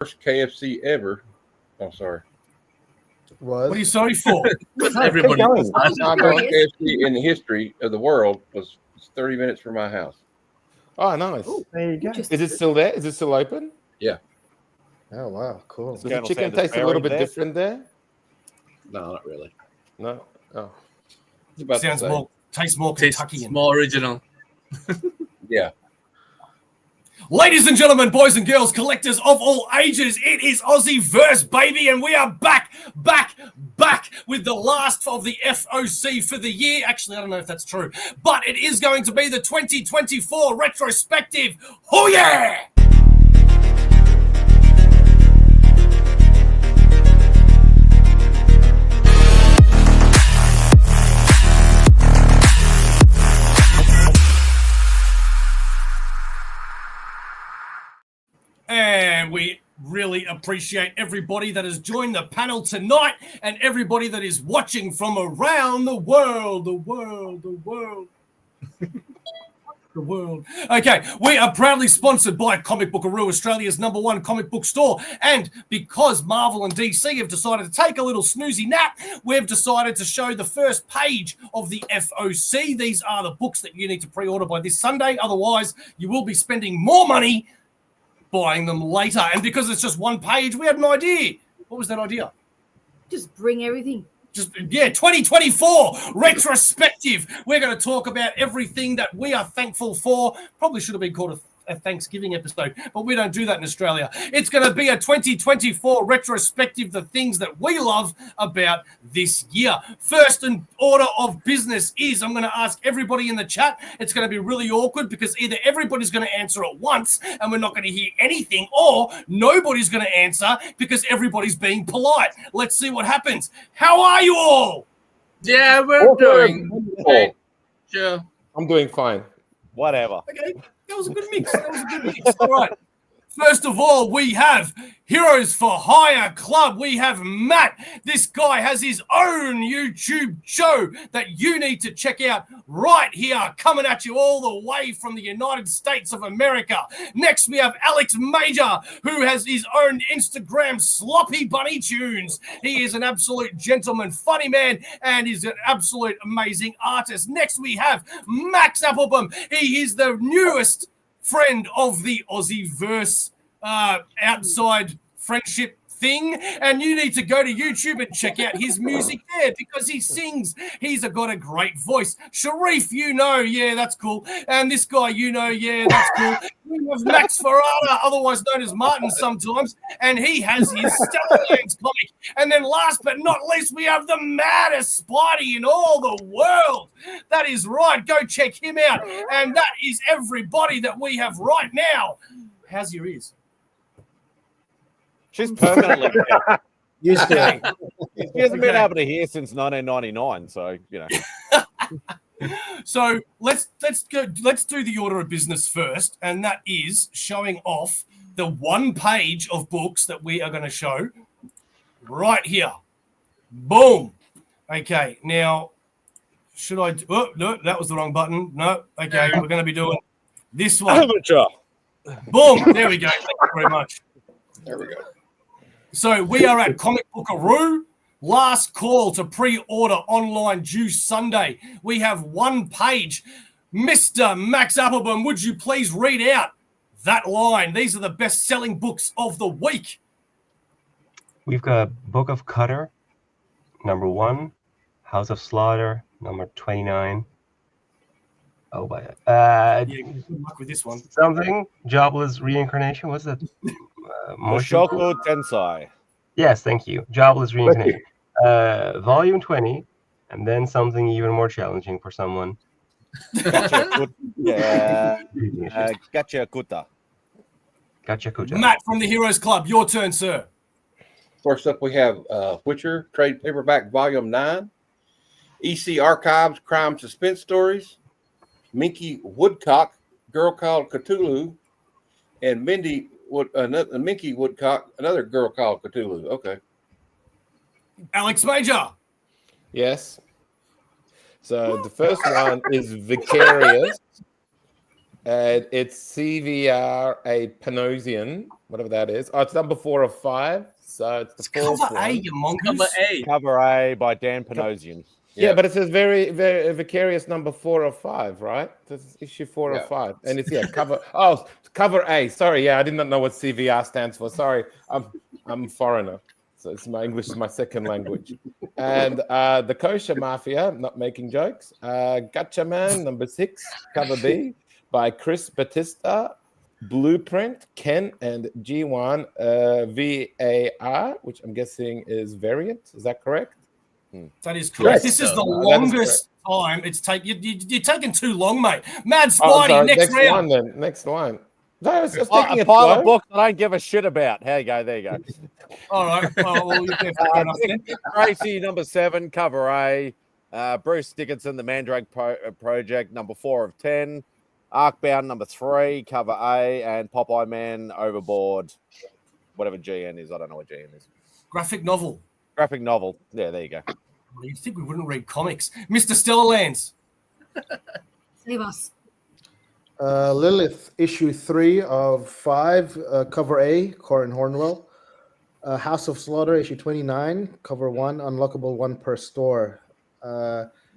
first KFC ever. Oh, sorry. What are you sorry for? Everybody. The first KFC in the history of the world was 30 minutes from my house. Oh, nice. Ooh, there you go. Is it still there? Is it still open? Yeah. Oh, wow. Cool. Does the chicken taste a little bit different there? No, not really. No. Oh. Sounds more, tastes more Kentuckian. More original. Yeah. Ladies and gentlemen, boys and girls, collectors of all ages, it is Aussieverse, baby, and we are back with the last of the FOC for the year. Actually, I don't know if that's true, but it is going to be the 2024 retrospective. Oh, yeah! And we really appreciate everybody that has joined the panel tonight and everybody that is watching from around the world. The world. Okay, we are proudly sponsored by Comic Bookaroo, Australia's #1 comic book store. And because Marvel and DC have decided to take a little snoozy nap, we've decided to show the first page of the FOC. These are the books that you need to pre-order by this Sunday. Otherwise, you will be spending more money buying them later. And because it's just one page, we had an idea. What was that idea? Just bring everything. 2024 retrospective. We're going to talk about everything that we are thankful for. Probably should have been called a Thanksgiving episode, but we don't do that in Australia. It's going to be a 2024 retrospective, the things that we love about this year. First in order of business is I'm going to ask everybody in the chat. It's going to be really awkward because either everybody's going to answer at once and we're not going to hear anything, or nobody's going to answer because everybody's being polite. Let's see what happens. How are you all? Yeah, we're doing okay. Sure. I'm doing fine. Whatever. Okay. That was a good mix. All right. First of all, we have Heroes for Hire Club. We have Matt. This guy has his own YouTube show that you need to check out right here, coming at you all the way from the United States of America. Next, we have Alex Major, who has his own Instagram, Sloppy Bunny Tunes. He is an absolute gentleman, funny man, and is an absolute amazing artist. Next, we have Max Appelman. He is the newest friend of the Aussieverse outside friendship thing, and you need to go to YouTube and check out his music there because he sings. He's got a great voice. Sharif, yeah, that's cool. And this guy, yeah, that's cool. We have Max Ferrada, otherwise known as Martin sometimes, and he has his Stellar Lands comic. And then last but not least, we have the maddest Spidey in all the world. That is right. Go check him out. And that is everybody that we have right now. How's your ears? She's permanently Used to. She hasn't been able to hear since 1999, so So let's do the order of business first, and that is showing off the one page of books that we are going to show right here. Boom. Okay, now should I? Oh no, that was the wrong button. No. Okay, we're going to be doing this one. Boom. There we go. Thank you very much. There we go. So we are at Comic Bookaroo. Last call to pre-order online due Sunday. We have one page. Mr. Max Appelman, would you please read out that line? These are the best-selling books of the week. We've got Book of Cutter, #1, House of Slaughter, #29. Oh, but Good luck with this one. something Jobless Reincarnation. What's that? Mushoku Tensei. Yes, thank you. Jobless Reincarnation. Volume 20, and then something even more challenging for someone. Gotcha Kuta. Gotcha, Kuta. Matt from the Heroes Club, your turn, sir. First up, we have Witcher trade paperback volume 9, EC Archives crime suspense stories, Minky Woodcock, Girl Called Cthulhu, and Minky Woodcock, another Girl Called Cthulhu. Okay. Alex Major. Yes. So the first one is Vicarious. And it's CVR, a Panosian, whatever that is. Oh, it's number 4 of 5. So it's the fourth Cover A, one. you mongoose. Number A. Cover A by Dan Panosian. Yeah, but it says very, very vicarious number 4 of 5, right? This is issue 4 of 5, and it's cover. Oh, cover A. Sorry, I did not know what CVR stands for. Sorry, I'm foreigner, so my English is my second language. And the Kosher Mafia, not making jokes. Gotcha Man, number 6, cover B by Chris Batista. Blueprint, Ken, and G1 VAR, which I'm guessing is variant. Is that correct? That is correct. Yes. This is the longest time it's taken. You're taking too long, mate. Madspidey, sorry. next round. One then. Next one. No, I was A taking it pile slow. of books I don't give a shit about. There you go. There you go. All right. Well, you're fair enough then. Tracy, number 7, cover A. Bruce Dickinson, the Mandrake Project, number 4 of 10. Arcbound, number 3, cover A. And Popeye Man, Overboard, whatever GN is. I don't know what GN is. Graphic novel. Graphic novel. Yeah, there you go. You'd think we wouldn't read comics. Mr. Stellarlands. Save us. Lilith, issue 3 of 5, cover A, Corin Hornwell. House of Slaughter, issue 29, cover 1, unlockable 1 per store.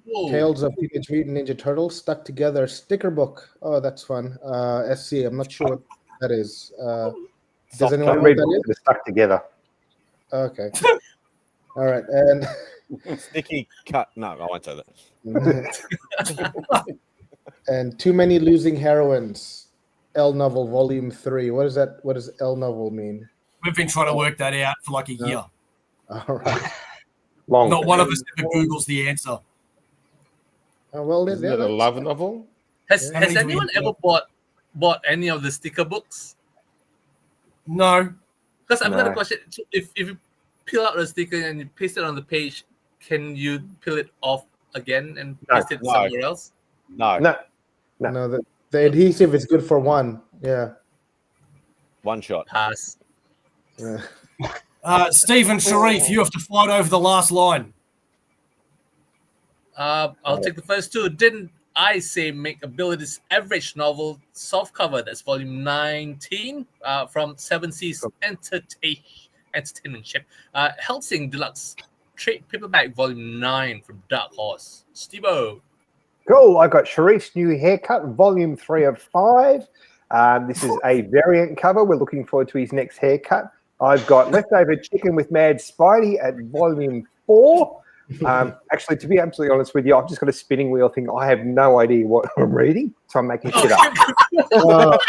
Tales of Teenage Mutant Ninja Turtles, stuck together sticker book. Oh, that's fun. SC, I'm not sure what that is. Does anyone know what that is? Stuck together. Okay. All right. And Sticky cut. No, I won't say that. and Too Many Losing Heroines, L Novel, Volume 3. What is that? What does L Novel mean? We've been trying to work that out for like a year. All right. Long. Not one of us ever Googles the answer. Well, Isn't it a love novel? Has How many do we anyone have? ever bought any of the sticker books? No. Because I've got a No. question. So if you peel out the sticker and you paste it on the page, can you peel it off again and paste it somewhere else? No. No, the adhesive is good for one. Yeah. One shot. Pass. Yeah. Stephen Sharif, you have to fight over the last line. I'll take the first two. Didn't I say make Ability's average novel softcover? That's volume 19 from Seven Seas Entertainment Ship. Helsing Deluxe Trade Paperback volume 9 from Dark Horse. Steve-O. Cool. I got Sharif's New Haircut, volume 3 of 5. This is a variant cover. We're looking forward to his next haircut. I've got Leftover Chicken with Madspidey at volume 4. Actually, to be absolutely honest with you, I've just got a spinning wheel thing. I have no idea what I'm reading, so I'm making shit up.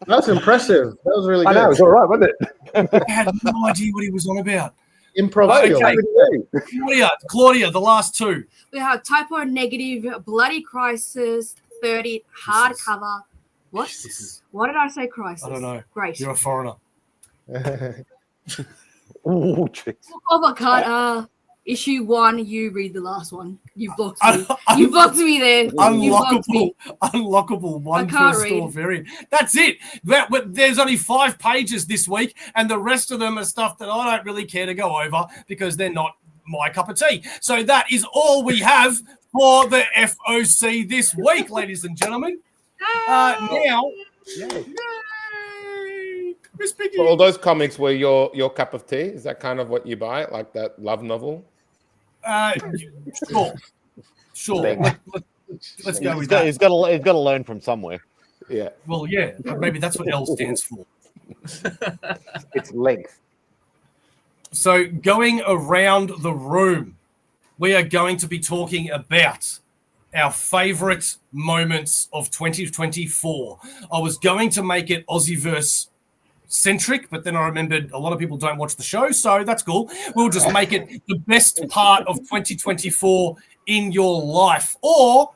That's impressive. That was really good. I know, it was all right, wasn't it? I had no idea what he was on about. Improv skill. Okay. Claudia, the last two. We have Typo Negative, Bloody Crisis, 30, hardcover. What? Why did I say crisis? I don't know. Great. You're a foreigner. Oh, jeez. Cover cut, issue 1, you read the last one. You blocked me. You blocked me there. You blocked me. Unlockable one can't per store read. variant. That's it. There's only 5 pages this week, and the rest of them are stuff that I don't really care to go over because they're not my cup of tea. So that is all we have for the FOC this week, ladies and gentlemen. Now, Miss Piggy. So all those comics were your cup of tea. Is that kind of what you buy, like that love novel? Sure. Let's go with that. He's got to learn from somewhere. Yeah. Well, yeah, maybe that's what L stands for. It's length. So going around the room, we are going to be talking about our favorite moments of 2024. I was going to make it Aussieverse centric, but then I remembered a lot of people don't watch the show, so that's cool. We'll just make it the best part of 2024 in your life, or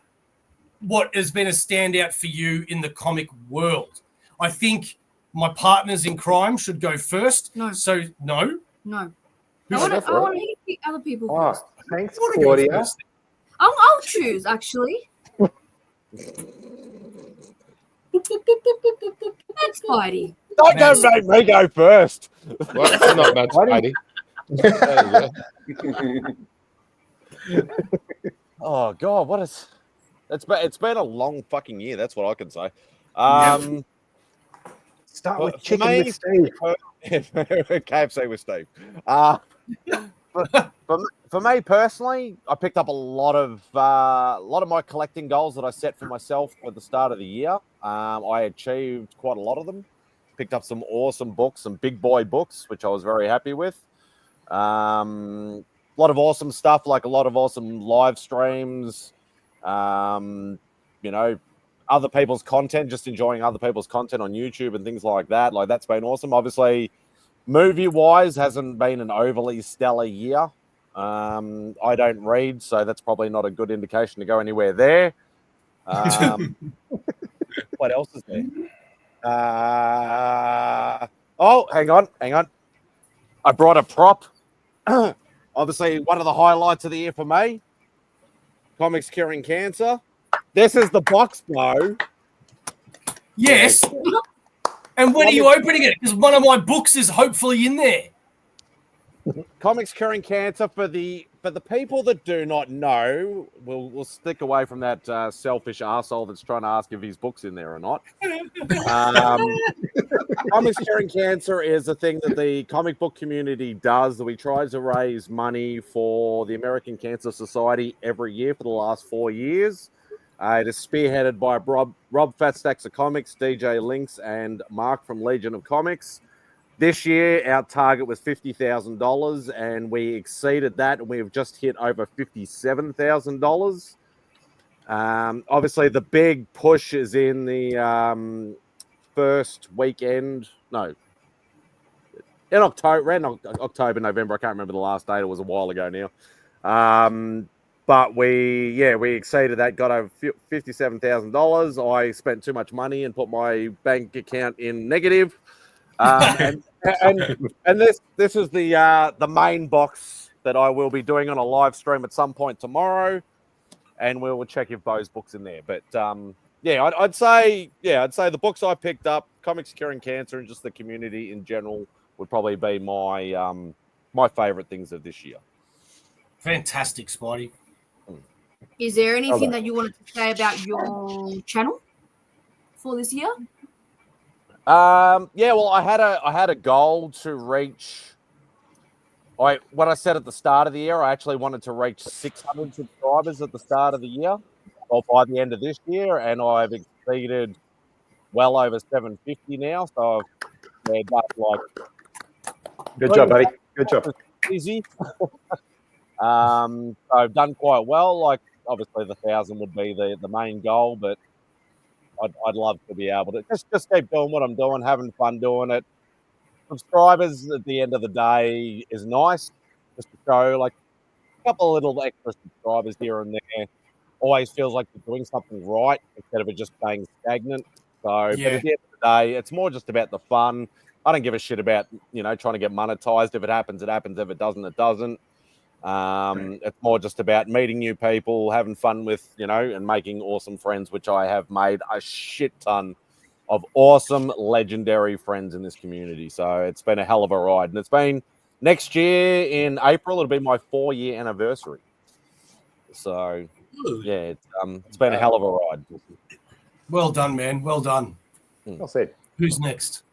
what has been a standout for you in the comic world. I think my partners in crime should go first. No. So, no? No. Who's I that want to hear other people Oh, first. thanks, You wanna go Claudia. first? I'll choose, actually. That's Spidey. Don't make me go first. Well, that's not bad, Spidey. There you go. Oh God, what is? It's been a long fucking year. That's what I can say. Start with For chicken me- with Steve. KFC with Steve. For me personally, I picked up a lot of my collecting goals that I set for myself at the start of the year. I achieved quite a lot of them. Picked up some awesome books, some big boy books, which I was very happy with. A lot of awesome stuff, like a lot of awesome live streams. You know, other people's content, just enjoying other people's content on YouTube and things like that. Like, that's been awesome. Obviously, movie-wise, hasn't been an overly stellar year. I don't read, so that's probably not a good indication to go anywhere there. What else is there? Oh, hang on. I brought a prop. Obviously, one of the highlights of the year for me. Comics Curing Cancer. This is the box, bro. Yes. And when are you opening it? Because one of my books is hopefully in there. Comics Curing Cancer, for the people that do not know, we'll stick away from that selfish arsehole that's trying to ask if his book's in there or not. Comics Curing Cancer is a thing that the comic book community does. That we try to raise money for the American Cancer Society every year for the last 4 years. It is spearheaded by Rob Fatstacks of Comics, DJ Lynx, and Mark from Legion of Comics. This year, our target was $50,000, and we exceeded that, and we've just hit over $57,000. Obviously, the big push is in the first weekend. No, in October, November. I can't remember the last date. It was a while ago now. But we exceeded that, got over $57,000. I spent too much money and put my bank account in negative. And this is the main box that I will be doing on a live stream at some point tomorrow, and we will check if Bo's book's in there. But I'd say the books I picked up, Comics Curing Cancer, and just the community in general would probably be my my favorite things of this year. Fantastic, Spidey. Is there anything that you wanted to say about your channel for this year? Well, I had a goal to reach. What I said at the start of the year, I actually wanted to reach 600 subscribers at the start of the year, or by the end of this year, and I've exceeded well over 750 now. So I've Good job, buddy. Good job. Easy. I've done quite well. Like, obviously, the 1,000 would be the main goal, but I'd love to be able to just keep doing what I'm doing, having fun doing it. Subscribers at the end of the day is nice, just to show like a couple of little extra subscribers here and there. Always feels like you're doing something right instead of it just staying stagnant. So, But at the end of the day, it's more just about the fun. I don't give a shit about trying to get monetized. If it happens, it happens. If it doesn't, it doesn't. It's more just about meeting new people, having fun with, and making awesome friends, which I have made a shit ton of awesome, legendary friends in this community. So it's been a hell of a ride. And it's been next year in April, it'll be my 4-year anniversary. So, yeah, it's been a hell of a ride. Well done, man. Well done. Well said. Who's next?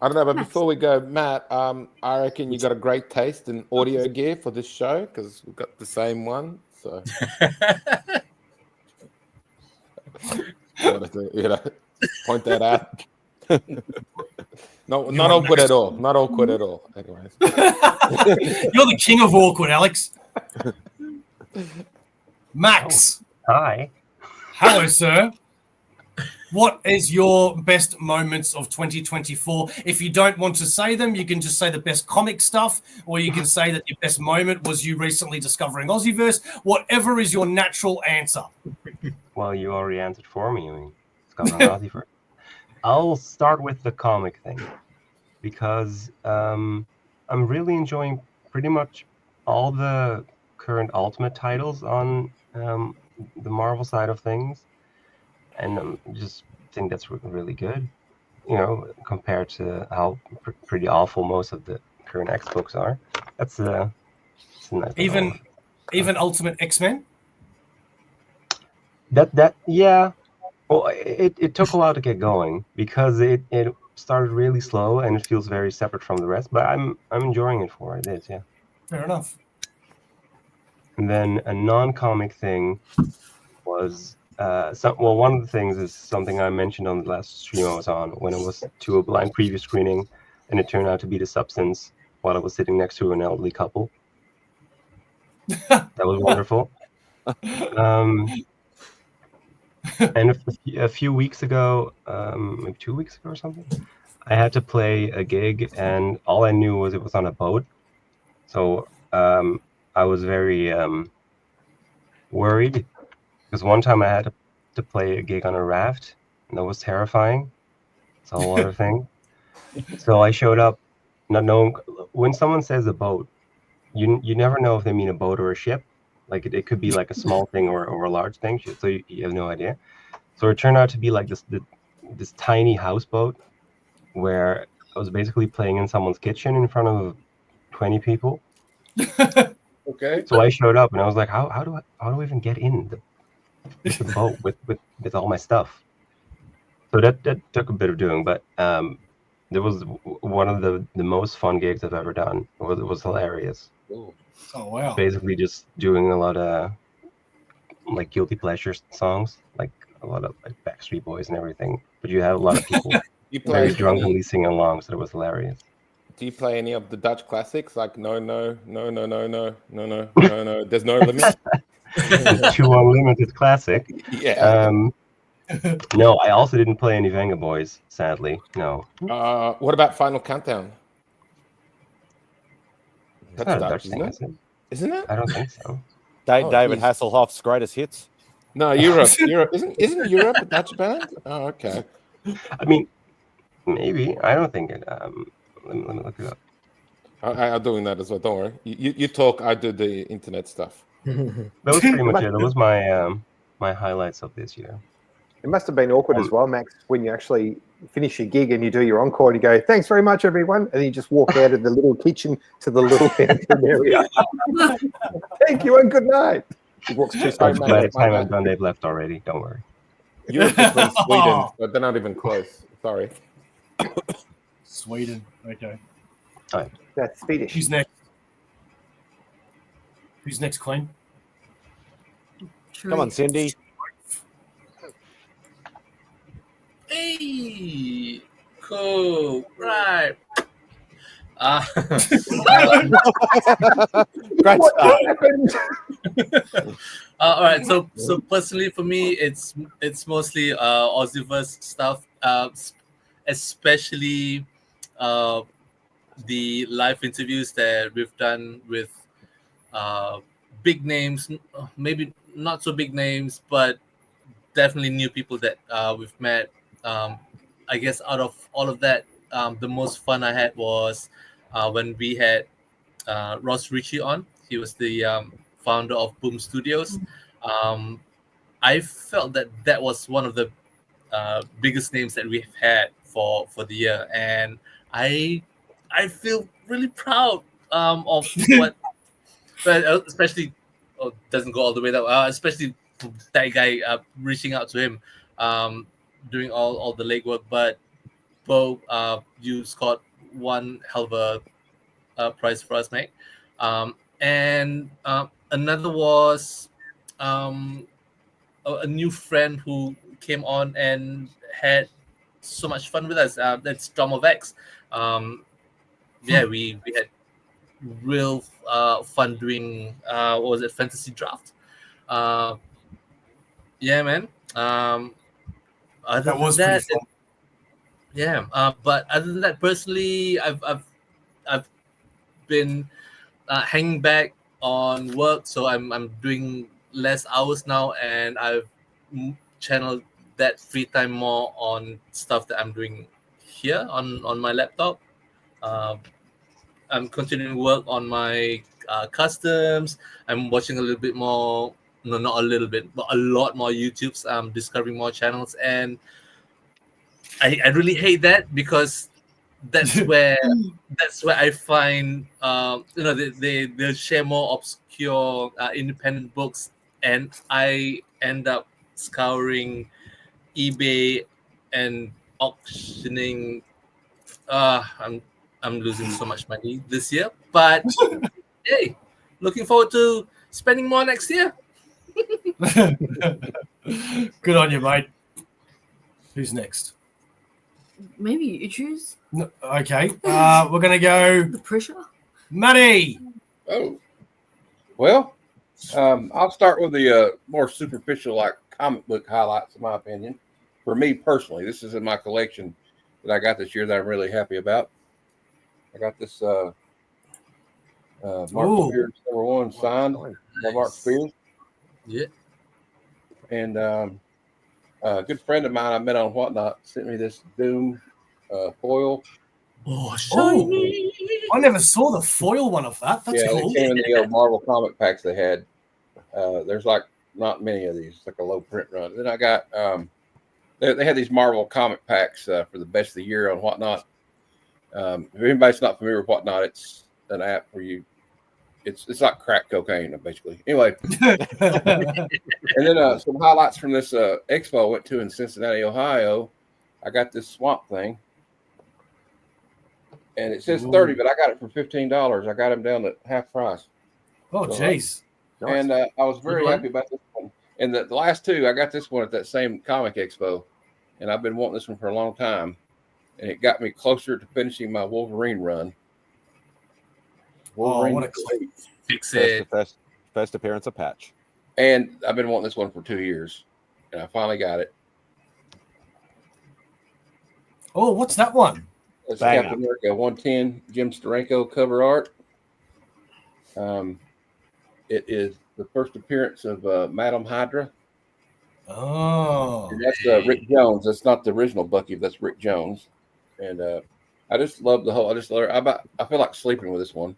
I don't know, but before we go, Matt, I reckon you got a great taste in audio gear for this show because we've got the same one. So, point that out. No, not awkward at all. Not awkward at all. Anyways, You're the king of awkward, Alex. Max. Hi. Hello, sir. What is your best moments of 2024? If you don't want to say them, you can just say the best comic stuff, or you can say that your best moment was you recently discovering Aussieverse. Whatever is your natural answer. Well, you already answered for me. I mean, it's got on Aussieverse. I'll start with the comic thing because I'm really enjoying pretty much all the current Ultimate titles on the Marvel side of things. And just think that's really good, compared to how pretty awful most of the current X books are. That's a nice even Ultimate X-Men. Yeah. Well, it took a while to get going because it started really slow and it feels very separate from the rest, but I'm enjoying it for what it is. Yeah. Fair enough. And then a non-comic thing was one of the things is something I mentioned on the last stream I was on when I was to a blind preview screening, and it turned out to be The Substance while I was sitting next to an elderly couple. That was wonderful. And a few weeks ago, maybe 2 weeks ago or something, I had to play a gig, and all I knew was it was on a boat. So I was very worried, because one time I had to play a gig on a raft, and that was terrifying. It's a whole other thing. So I showed up not knowing. When someone says a boat, you never know if they mean a boat or a ship. Like it could be like a small thing or a large thing. So you have no idea. So it turned out to be like this tiny houseboat where I was basically playing in someone's kitchen in front of 20 people. Okay. So I showed up and I was like, how do I even get in the boat with all my stuff? So that took a bit of doing, but there was one of the most fun gigs I've ever done. It was hilarious. Ooh. Oh wow. Basically just doing a lot of like guilty pleasure songs, like a lot of like Backstreet Boys and everything. But you have a lot of people You play very drunkenly singing along, so it was hilarious. Do you play any of the Dutch classics like no, there's no limit? The 2 Unlimited classic. Yeah. No, I also didn't play any Venga Boys, sadly. No. What about Final Countdown? It's That's not a Dutch, Dutch thing, isn't is it? it? Isn't it? I don't think so. David geez. Hasselhoff's greatest hits. No, Europe. Isn't Europe a Dutch band? Oh, okay. I mean, maybe. I don't think it. Let me look it up. I'm doing that as well. Don't worry. You talk. I do the internet stuff. That was pretty much it. That was my my highlights of this year. It must have been awkward as well, Max, when you actually finish your gig and you do your encore and you go, "Thanks very much, everyone," and then you just walk out of the little kitchen to the little dancing area. Thank you and good night. He walks 2 steps By back. the time I'm done, they've left already. Don't worry. Europe is from Sweden, but they're not even close. Sorry. Sweden. Okay. That's Swedish. Who's next? Who's next, Clean? Come on, Cindy. Hey, cool, right. Great What start. happened? All right. So personally for me, it's mostly Aussieverse stuff, especially the live interviews that we've done with big names, maybe not so big names, but definitely new people that we've met. I guess out of all of that, the most fun I had was when we had Ross Ritchie on. He was the founder of Boom Studios. I felt that was one of the biggest names that we've had for the year, and I feel really proud of what, but especially doesn't go all the way that especially that guy reaching out to him, doing all the legwork. But Bo, you scored one hell of a prize for us, mate. And another was a new friend who came on and had so much fun with us. That's Drum of X. Yeah, we had real fun doing what was it, fantasy draft. Yeah, man. Other That was than pretty fun. yeah. But other than that, personally, I've been hanging back on work, so I'm doing less hours now, and I've channeled that free time more on stuff that I'm doing here on my laptop. I'm continuing work on my customs. I'm watching a little bit more, no, not a little bit, but a lot more YouTubes. I'm discovering more channels, and I really hate that because that's where I find they'll share more obscure independent books, and I end up scouring eBay and auctioning I'm losing so much money this year, but hey, looking forward to spending more next year. Good on you, mate. Who's next? Maybe you choose No, okay, we're gonna go the pressure. Matty. Oh, well, I'll start with the more superficial, like comic book highlights, in my opinion. For me personally, this is in my collection that I got this year that I'm really happy about. I got this Mark Ooh. Spears #1 signed by Mark Spears. Yeah. And a good friend of mine I met on Whatnot sent me this Doom foil. Oh, shiny. I never saw the foil one of that. That's Yeah, cool. they came in the Marvel comic packs they had. There's like not many of these. It's like a low print run. Then I got they had these Marvel comic packs for the best of the year on Whatnot. If anybody's not familiar with Whatnot, it's an app where it's like crack cocaine basically. Anyway, and then some highlights from this expo I went to in Cincinnati, Ohio. I got this Swamp Thing, and it says 30, but I got it for $15. I got him down to half price. Oh, jeez. And I was very happy about this one. And the last two, I got this one at that same comic expo, and I've been wanting this one for a long time, and it got me closer to finishing my Wolverine run. What a clip. Fix it. First appearance of Patch. And I've been wanting this one for 2 years, and I finally got it. Oh, what's that one? It's Captain America 110, Jim Steranko cover art. It is the first appearance of Madam Hydra. Oh. And that's Rick Jones. That's not the original Bucky, but that's Rick Jones. And I just love the whole. I feel like sleeping with this one.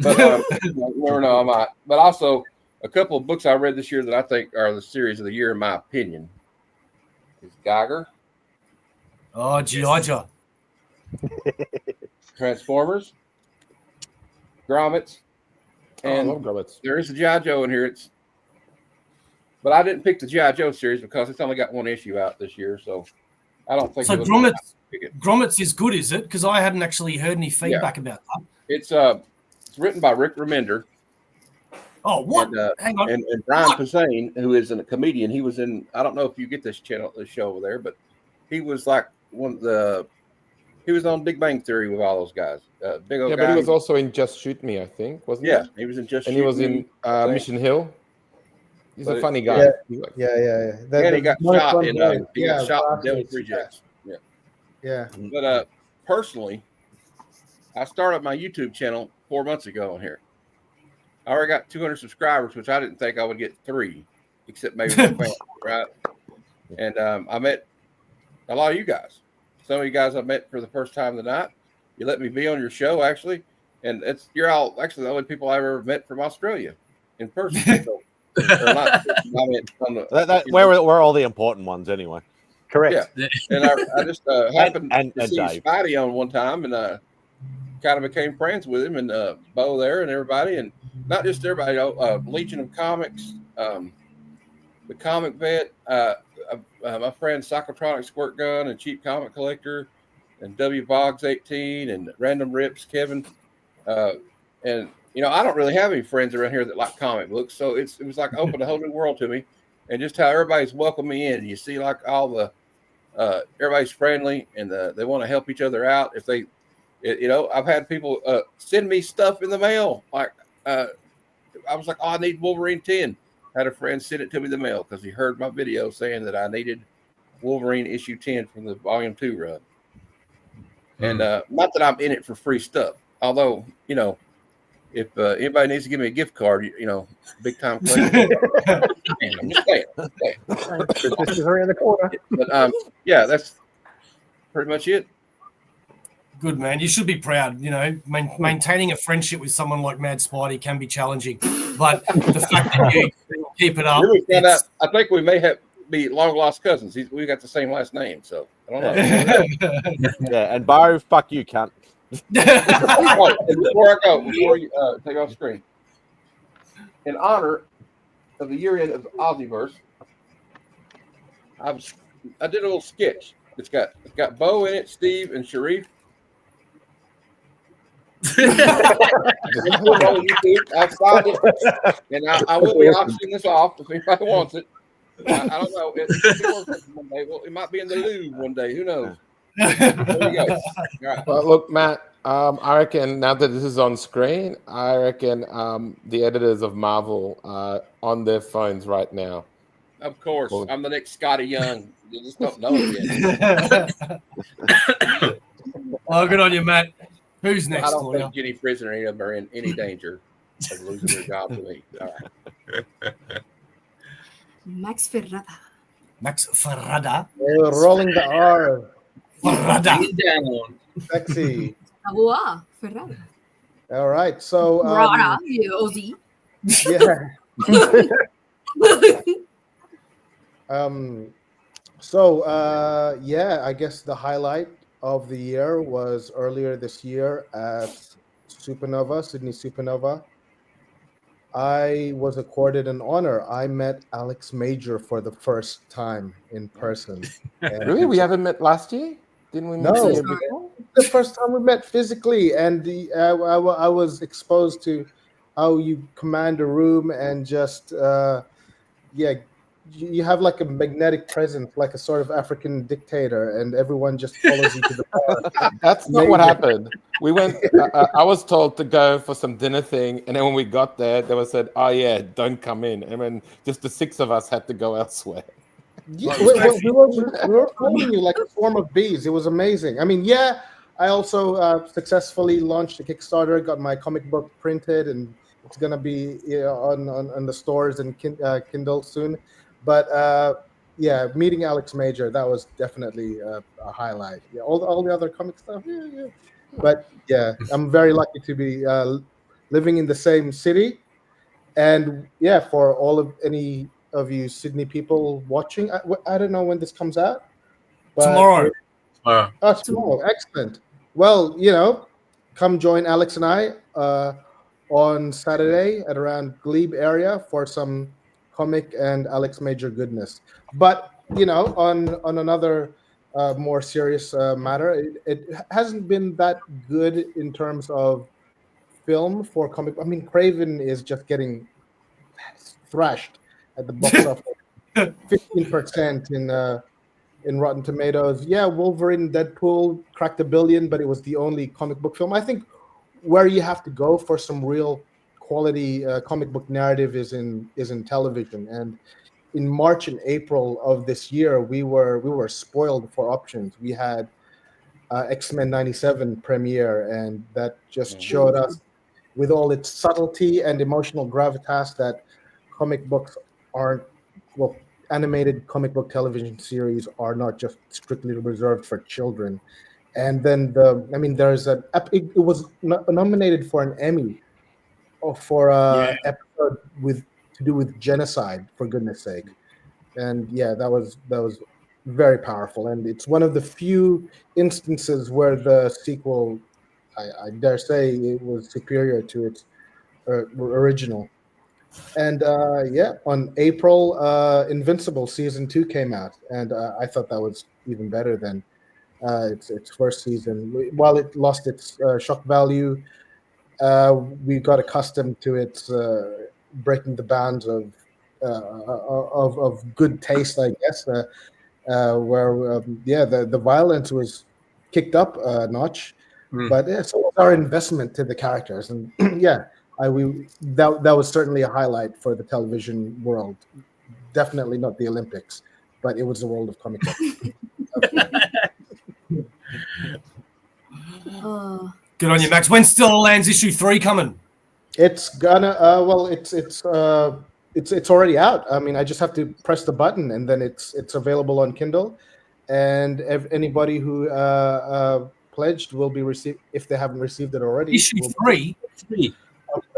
But you never know, I might. But also, a couple of books I read this year that I think are the series of the year, in my opinion, is Geiger. Oh, G.I. Joe. Transformers, Grommets, and there is a G.I. Joe in here. But I didn't pick the G.I. Joe series because it's only got one issue out this year, so I don't think. So Grommets is good, is it? Because I hadn't actually heard any feedback about that. It's written by Rick Remender. Oh, what? And, hang on. And Brian Posehn, who is a comedian, he was in. I don't know if you get this show over there, but he was like he was on Big Bang Theory with all those guys. Big old guy. But he was also in Just Shoot Me, I think, wasn't he? Yeah, he was in Just Shoot Me. And he was in Mission Hill. He's a funny guy. Yeah. And he got shot in Devil's Rejects. Yeah. But personally, I started my YouTube channel 4 months ago on here. I already got 200 subscribers, which I didn't think I would get 3, except maybe my family, right? And I met a lot of you guys. Some of you guys I met for the first time tonight. You let me be on your show, actually. And you're all actually the only people I ever met from Australia in person. So, we're all the important ones anyway. Correct. Yeah. And I just happened to see Dave. Spidey on one time, and kind of became friends with him, and Bo there and everybody, and not just everybody, Legion of Comics, the Comic Vet, my friend Psychotronic Squirt Gun and Cheap Comic Collector, and W Boggs 18 and Random Rips Kevin, and I don't really have any friends around here that like comic books, so it was like opened a whole new world to me, and just how everybody's welcoming me in. You see, like all the everybody's friendly, and they want to help each other out. If they, I've had people send me stuff in the mail. Like I was like, oh, I need Wolverine 10. I had a friend send it to me in the mail because he heard my video saying that I needed Wolverine issue 10 from the Volume 2 run. And not that I'm in it for free stuff, although if anybody needs to give me a gift card, big time collector. I'm just saying. This is around the corner. But yeah, that's pretty much it. Good, man. You should be proud. Maintaining a friendship with someone like Madspidey can be challenging, but the fact that you keep it up. I think we may be long lost cousins. We got the same last name, so I don't know. Yeah, and Bo, fuck you, cunt. Before you take off screen, in honor of the year end of Aussieverse, I did a little sketch. It's got Bo in it, Steve and Sharif, Just put it on YouTube. I've signed it, and I will be auctioning this off if anybody wants it. I don't know. One day. Well, it might be in the Louvre one day. Who knows? There you go. All right. Well, look, Matt. I reckon now that this is on screen, I reckon the editors of Marvel are on their phones right now. Of course, I'm the next Scotty Young. You just don't know it yet. Oh, good on you, Matt. Who's next? I don't Claudia? think Jenny Friz or any of them are in any danger of losing their job to me. All right. Max Ferrada. Max Ferrada. Rolling the R. Ferrada. Down. Sexy. Boa, Ferrada. All right. So Ferrada, you Aussie. yeah. Yeah, I guess the highlight of the year was earlier this year at Sydney Supernova. I was accorded an honor. I met Alex Major for the first time in person. Really? We haven't met last year? Didn't we meet No. the year before? The first time we met physically, and I was exposed to how you command a room and just you have like a magnetic presence, like a sort of African dictator, and everyone just follows you to the bar. That's not what happened. We went. I was told to go for some dinner thing, and then when we got there, they were said, "Oh yeah, don't come in." And then just the six of us had to go elsewhere. Yeah, we were following you like a swarm of bees. It was amazing. I mean, yeah, I also successfully launched a Kickstarter, got my comic book printed, and it's gonna be on the stores and Kindle soon. But yeah, meeting Alex Major, that was definitely a highlight. Yeah, all the other comic stuff, yeah. But yeah, I'm very lucky to be living in the same city, and yeah, for all of any of you Sydney people watching, I don't know when this comes out. But Tomorrow. Oh, tomorrow. Excellent. Well, come join Alex and I on Saturday at around Glebe area for some comic and Alex Major goodness. But on another more serious matter, it hasn't been that good in terms of film for comic. I mean, Craven is just getting thrashed at the box office. 15% in Rotten Tomatoes. Yeah, Wolverine, Deadpool cracked $1 billion, but it was the only comic book film. I think where you have to go for some real quality comic book narrative is in television. And in March and April of this year, we were spoiled for options. We had X-Men 97 premiere, and that just showed us with all its subtlety and emotional gravitas that comic books aren't, well, animated comic book television series are not just strictly reserved for children. And then it was nominated for an Emmy for episode to do with genocide, for goodness sake. And yeah, that was very powerful, and it's one of the few instances where the sequel, I dare say, it was superior to its original. And on April, Invincible season 2 came out, and I thought that was even better than its first season. While it lost its shock value, we got accustomed to its breaking the bounds of good taste, I guess. Where the violence was kicked up a notch, but so was our investment to the characters, and that was certainly a highlight for the television world. Definitely not the Olympics, but it was the world of comic books. Good on you, Max. When's Still Lands issue 3 coming? It's gonna it's already out. I mean, I just have to press the button, and then it's available on Kindle. And anybody who pledged will be received, if they haven't received it already. Issue 3?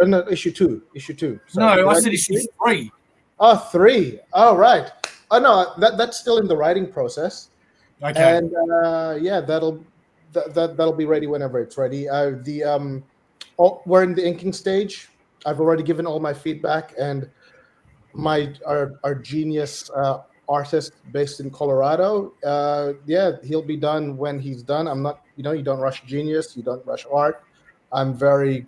No, issue 2. Issue 2. Sorry, no, I said issue 3. Oh, 3. Oh, right. Oh no, that's still in the writing process. Okay. And that'll be ready whenever it's ready. We're in the inking stage. I've already given all my feedback, and our genius artist based in Colorado, he'll be done when he's done. I'm not, you don't rush genius, you don't rush art. I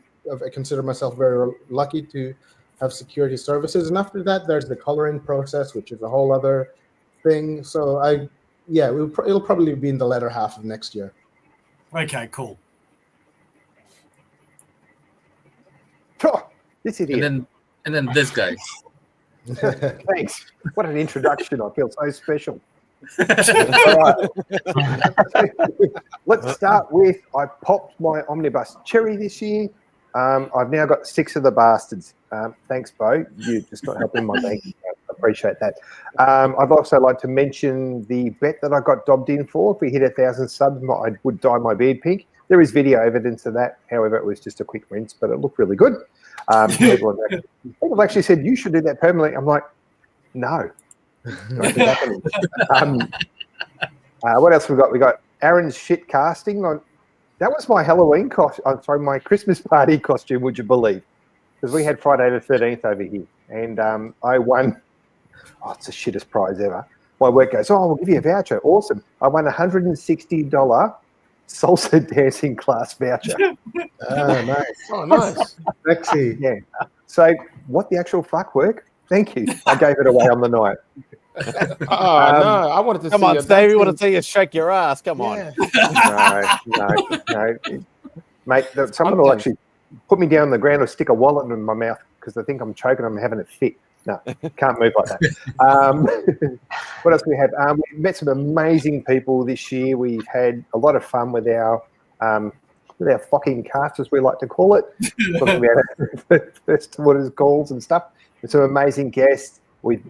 consider myself very lucky to have security services. And after that, there's the coloring process, which is a whole other thing. So it'll probably be in the latter half of next year. Okay, cool. Oh, this idiot. And then this guy. Thanks. What an introduction. I feel so special. All right. Let's start with, I popped my omnibus cherry this year. I've now got 6 of the bastards. Thanks, Bo. You just not helping my bank account. I appreciate that. I'd also like to mention the bet that I got dobbed in for. If we hit 1,000 subs, I would dye my beard pink. There is video evidence of that. However, it was just a quick rinse, but it looked really good. People have actually said, you should do that permanently. I'm like, no. What else we got? We got Aaron's shit casting on. That was my Halloween costume. I'm sorry, my Christmas party costume. Would you believe? Because we had Friday the 13th over here, and I won. Oh, it's the shittest prize ever. My work goes, oh, we'll give you a voucher. Awesome! I won $160 salsa dancing class voucher. Oh, nice. Oh, nice. Sexy. Yeah. So, what the actual fuck work? Thank you. I gave it away on the night. No, I wanted to Come see on, you Steve. We want dancing. to see you shake your ass. Come on. No. Mate, someone will actually put me down on the ground or stick a wallet in my mouth because they think I'm choking. I'm having it fit. No, can't move like that. What else do we have? We met some amazing people this year. We've had a lot of fun with our fucking cast, as we like to call it. Talking about first what is calls and stuff. With some amazing guests. We've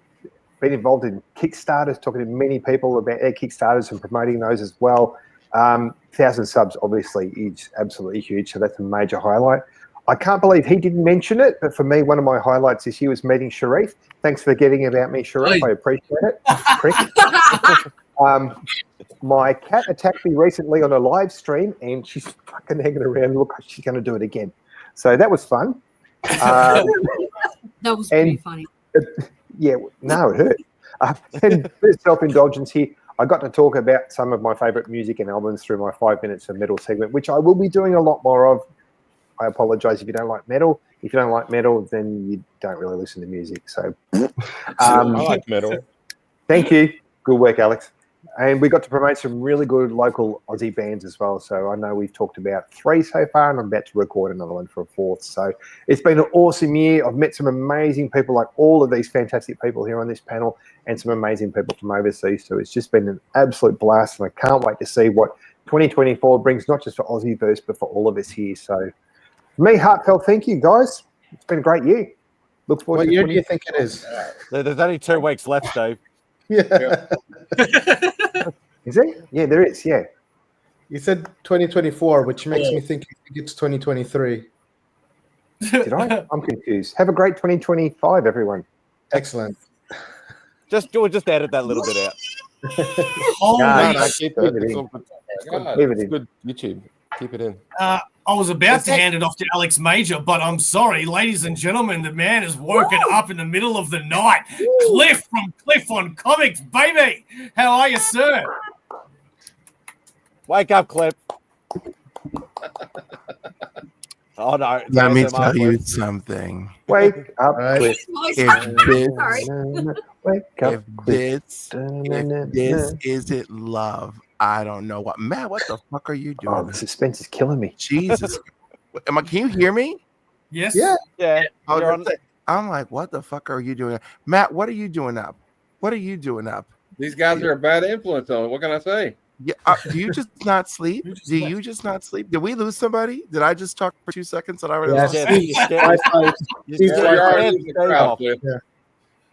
been involved in Kickstarters, talking to many people about their Kickstarters and promoting those as well. 1,000 subs, obviously, is absolutely huge. So that's a major highlight. I can't believe he didn't mention it, but for me, one of my highlights this year was meeting Sharif. Thanks for getting about me, Sharif. I appreciate it. Prick. My cat attacked me recently on a live stream, and she's fucking hanging around. Look, she's going to do it again. So that was fun. That was pretty funny. Yeah, no, it hurt. And there's self-indulgence here. I got to talk about some of my favourite music and albums through my 5 minutes of metal segment, which I will be doing a lot more of. I apologise if you don't like metal. If you don't like metal, then you don't really listen to music. So, I like metal. Thank you. Good work, Alex. And we got to promote some really good local Aussie bands as well. So I know we've talked about 3 so far, and I'm about to record another one for a 4th. So it's been an awesome year. I've met some amazing people, like all of these fantastic people here on this panel, and some amazing people from overseas. So it's just been an absolute blast, and I can't wait to see what 2024 brings, not just for Aussieverse, but for all of us here. So for me, heartfelt thank you, guys. It's been a great year. Look forward What to year do you think it is? There's only 2 weeks left, Steve. Yeah. Is it? Yeah, there is. Yeah. You said 2024, which makes me think it's 2023. Did I? I'm confused. Have a great 2025, everyone. Excellent. Just edit that little bit out. No, keep it. Leave it It's in. all good. God, Leave it it's in. good YouTube. Keep it in. I was about to hand it off to Alex Major, but I'm sorry, ladies and gentlemen, the man is woken up in the middle of the night. Cliff from Cliff on Comics, baby. How are you, sir? Wake up, Clip. Oh no! Let me ASMR tell you Cliff. something. Wake up, Right. Cliff. Sorry. Wake up, If Cliff. this isn't love, I don't know what. Matt, what the fuck are you Oh, doing? the suspense is killing me. Jesus. Can you hear me? Yes. Yeah. Yeah, Oh, you're on. I'm like, what the fuck are you doing? Matt, what are you doing up? What are you doing up? These guys are a bad influence on it. What can I say? Yeah, do you just not sleep? Do you just not sleep? Did we lose somebody? Did I just talk for 2 seconds? That I already Yeah, lost? Yeah, Steve- you scared- Wi-Fi- you Steve- scared- You're already scared losing the Dave crowd, off. Cliff.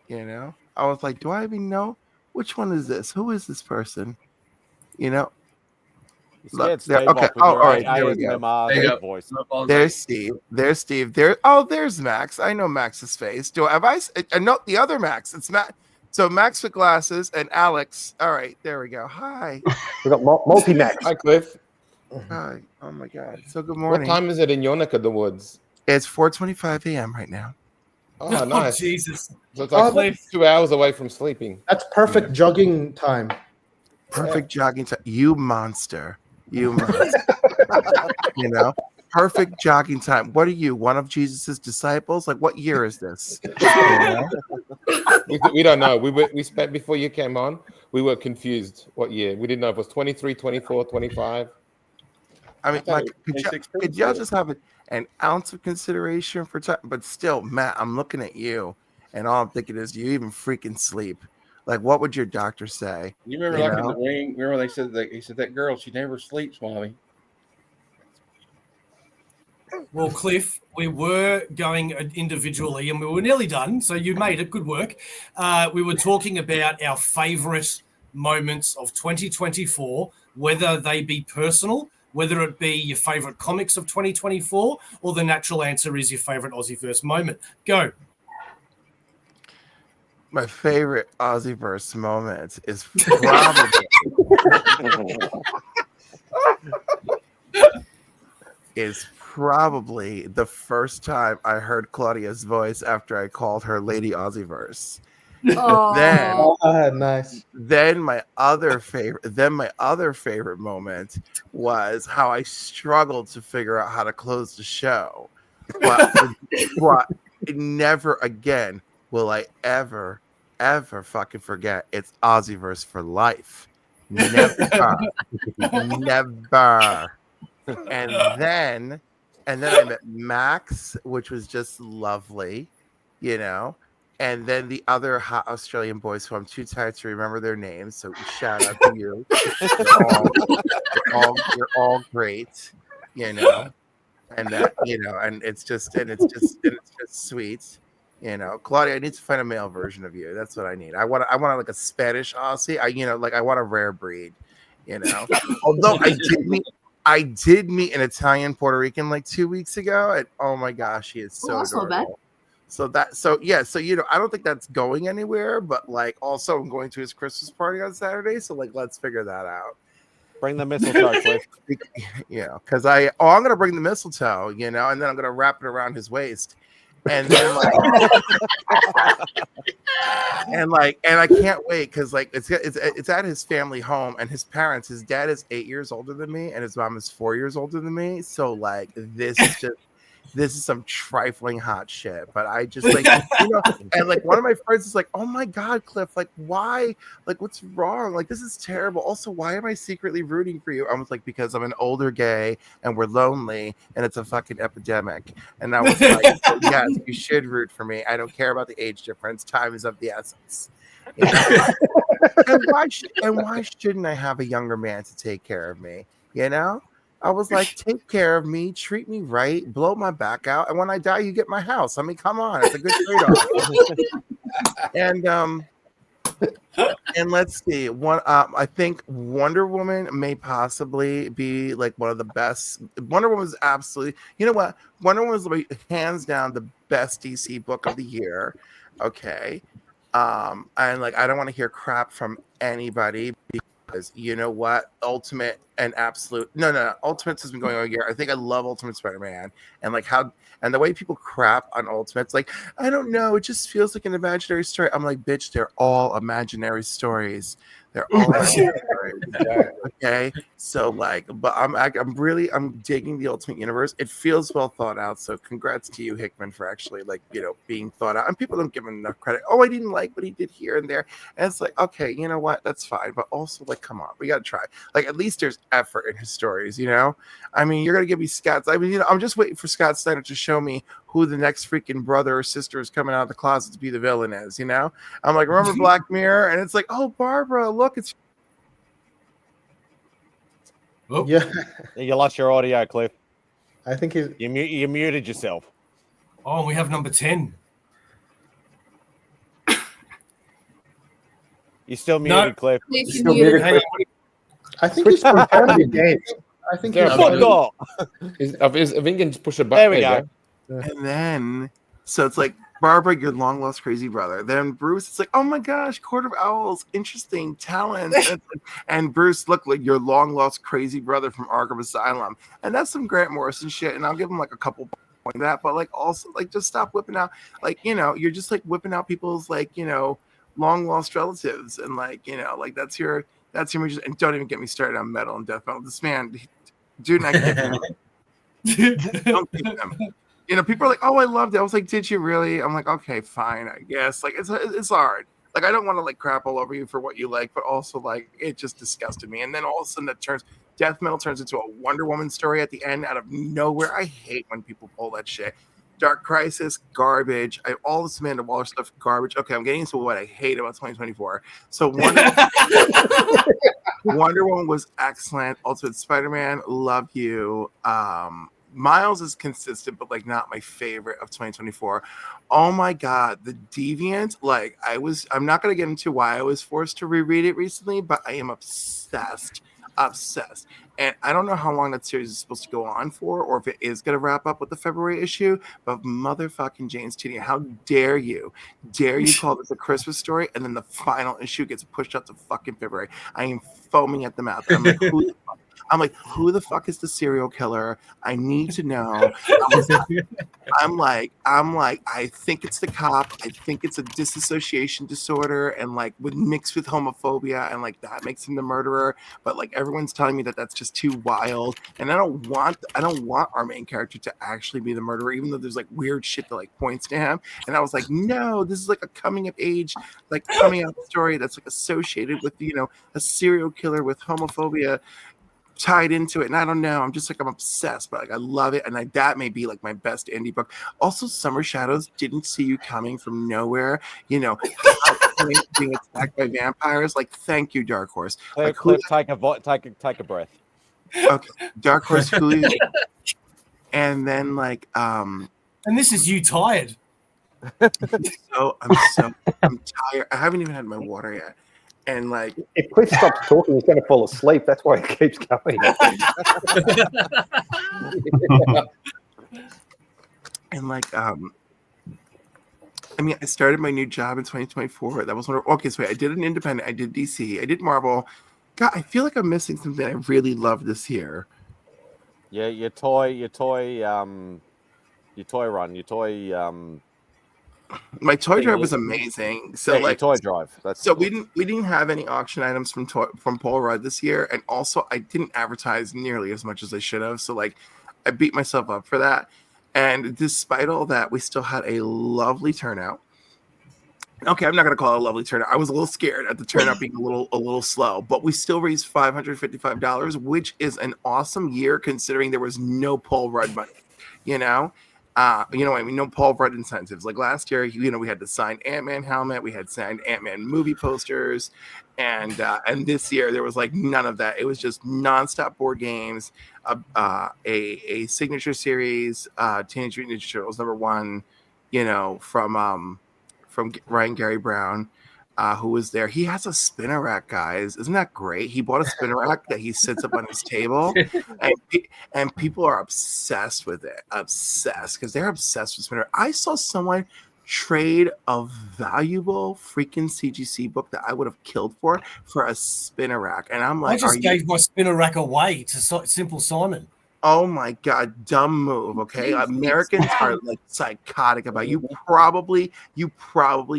You know, I was like, do I even know which one is this? Who is this person? You know, You scared Look, Steve there- okay. off with Oh, your all right, there we go. ASMR There you go. voice. No apologies. there's Steve. There's Steve. There's Max. I know Max's face. I know the other Max. It's Matt. So Max with glasses and Alex. All right, there we go. Hi. We've got multi-max. Hi, Cliff. Hi. Oh my God. So good What morning. time is it in your neck of the woods? It's 4:25 a.m. right now. Oh, Oh, nice. Jesus. So it's like Cliff. 2 hours away from sleeping. That's perfect jogging time. Perfect jogging time. You monster. You monster. You know. perfect jogging time. What are you, one of Jesus's disciples? Like, what year is this? You know? We don't know. We spent before you came on. We were confused what year. We didn't know if it was 23, 24, 25. I mean, like, could y'all still. just have an ounce of consideration for time? But still, Matt, I'm looking at you, and all I'm thinking is, do you even freaking sleep? Like, what would your doctor say? You remember, like in the ring, remember they said that he said that girl, she never sleeps, mommy. Well, Cliff, we were going individually and we were nearly done. So you made it. Good work. We were talking about our favourite moments of 2024, whether they be personal, whether it be your favourite comics of 2024, or the natural answer is your favourite Aussieverse moment. Go. My favorite Aussieverse moment is probably the first time I heard Claudia's voice after I called her Lady Aussieverse. Nice. Then my other favorite moment was how I struggled to figure out how to close the show, but never again will I ever fucking forget. It's Aussieverse for life. Never. Never. And then I met Max, which was just lovely, you know. And then the other hot Australian boys who I'm too tired to remember their names, so shout out to you. You're all great, you know. And that, you know, and it's just sweet. You know, Claudia, I need to find a male version of you. That's what I need. I want like a Spanish Aussie. I want a rare breed, you know. Although I did meet an Italian Puerto Rican like 2 weeks ago, and oh my gosh, he is so adorable. So you know, I don't think that's going anywhere, but like also I'm going to his Christmas party on Saturday, so like let's figure that out. Bring the mistletoe, Cliff. Yeah, because I'm gonna bring the mistletoe, you know, and then I'm gonna wrap it around his waist. And then and I can't wait because like it's at his family home, and his dad is 8 years older than me and his mom is 4 years older than me, so like this is some trifling hot shit, but I just like, you know, and like one of my friends is like, oh my god, Cliff, like why, like what's wrong, like this is terrible, also why am I secretly rooting for you? I was like, because I'm an older gay and we're lonely and it's a fucking epidemic. And I was like, yes, you should root for me. I don't care about the age difference, time is of the essence, you know? and why shouldn't I have a younger man to take care of me, you know? I was like, take care of me, treat me right, blow my back out, and when I die, you get my house. I mean, come on, it's a good trade-off. And let's see, I think Wonder Woman may possibly be like one of the best. Wonder Woman is absolutely, you know what? Wonder Woman is like, hands down the best DC book of the year. Okay, and like I don't want to hear crap from anybody. Because you know what, Ultimate and Absolute, no, Ultimates has been going on a year. I think I love Ultimate Spider-Man, and like how, and the way people crap on Ultimates, like I don't know, it just feels like an imaginary story. I'm like, bitch, they're all imaginary stories. They're all okay. So like, but I'm digging the Ultimate Universe. It feels well thought out. So congrats to you, Hickman, for actually like, you know, being thought out. And people don't give him enough credit. Oh, I didn't like what he did here and there. And it's like, okay, you know what? That's fine. But also like, come on, we gotta try. Like at least there's effort in his stories, you know? I mean, you're gonna give me Scott. I mean, you know, I'm just waiting for Scott Snyder to show me who the next freaking brother or sister is coming out of the closet to be the villain is, you know? I'm like, remember Black Mirror? And it's like, oh, Barbara, look, it's Yeah, You lost your audio, Cliff. I think You muted yourself. Oh, we have number 10. You're still muted, Cliff. Cliff, You're you're still muted. muted, Hang Cliff. on. I think he's Turn the game. I think Yeah, he's Fuck off. I think you can just push a button. There we go. And then, so it's like, Barbara, your long lost crazy brother. Then Bruce, it's like, oh my gosh, Court of Owls, interesting talent. And Bruce, look, like your long lost crazy brother from Arkham Asylum. And that's some Grant Morrison shit. And I'll give him like a couple points of that. But like, also, like, just stop whipping out, like, you know, you're just like whipping out people's, like, you know, long lost relatives. And like, you know, like that's your major. And don't even get me started on metal and death metal. This man, dude, I can't. Don't give them. You know, people are like, "Oh, I loved it." I was like, "Did you really?" I'm like, "Okay, fine, I guess." Like, it's hard. Like, I don't want to like crap all over you for what you like, but also like it just disgusted me. And then all of a sudden, death metal turns into a Wonder Woman story at the end out of nowhere. I hate when people pull that shit. Dark Crisis, garbage. All this Amanda Waller stuff, garbage. Okay, I'm getting into what I hate about 2024. So Wonder Woman was excellent. Ultimate Spider-Man, love you. Miles is consistent, but like not my favorite of 2024. Oh my god, The Deviant. Like I'm not gonna get into why I was forced to reread it recently, but I am obsessed. And I don't know how long that series is supposed to go on for, or if it is going to wrap up with the February issue. But motherfucking James Tynion, how dare you call this a Christmas story, and then the final issue gets pushed out to fucking February? I am foaming at the mouth. I'm like, who the fuck is the serial killer? I need to know. I'm like, I think it's the cop. I think it's a disassociation disorder, and like mixed with homophobia, and like that makes him the murderer. But like everyone's telling me that that's just too wild, and I don't want our main character to actually be the murderer, even though there's like weird shit that like points to him. And I was like, no, this is like a coming of age, like coming out story that's like associated with a serial killer with homophobia tied into it. And I don't know, I'm obsessed, but like I love it. And that may be like my best indie book. Also, Summer Shadows, didn't see you coming from nowhere, being attacked by vampires. Like, thank you, Dark Horse. Like, Cliff, take a breath. Okay, Dark Horse, who? And then like and this is you tired. I'm tired. I haven't even had my water yet. And like, if Cliff stops talking, he's going to fall asleep. That's why he keeps going. And like, I mean, I started my new job in 2024. That was okay. So I did an independent. I did DC. I did Marvel. God, I feel like I'm missing something I really loved this year. Yeah, your toy run. My toy drive was amazing. So yeah, like toy drive. we didn't have any auction items from Paul Rudd this year, and also I didn't advertise nearly as much as I should have. So like I beat myself up for that. And despite all that, we still had a lovely turnout. Okay, I'm not gonna call it a lovely turnout. I was a little scared at the turnout being a little slow, but we still raised $555, which is an awesome year considering there was no Paul Rudd money. I mean, no Paul Rudd incentives. Like last year, we had the signed Ant-Man helmet, we had signed Ant-Man movie posters, and this year there was like none of that. It was just nonstop board games, a signature series, Teenage Mutant Ninja Turtles #1, from Ryan Gary Brown, who was there. He has a spinner rack, guys. Isn't that great? He bought a spinner rack that he sits up on his table, and people are obsessed with it. Obsessed, because they're obsessed with spinner. I saw someone trade a valuable freaking CGC book that I would have killed for a spinner rack, and I'm like, I just gave my spinner rack away to Simple Simon. Oh my god, dumb move. Okay, Americans are like psychotic about it. You probably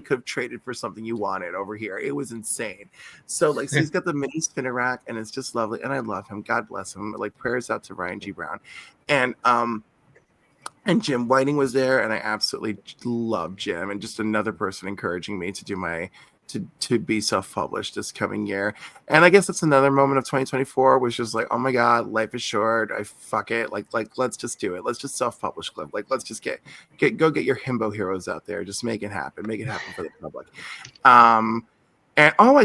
could have traded for something you wanted over here. It was insane. So like, so he's got the mini spinner rack, and it's just lovely, and I love him. God bless him. Like, prayers out to Ryan G. Brown, and Jim Whiting was there, and I absolutely love Jim, and just another person encouraging me to do to be self-published this coming year. And I guess that's another moment of 2024, was just like, oh my god, life is short. Fuck it. Like let's just do it. Let's just self-publish, Cliff. Like, let's just get your himbo heroes out there. Just make it happen. Make it happen for the public. And I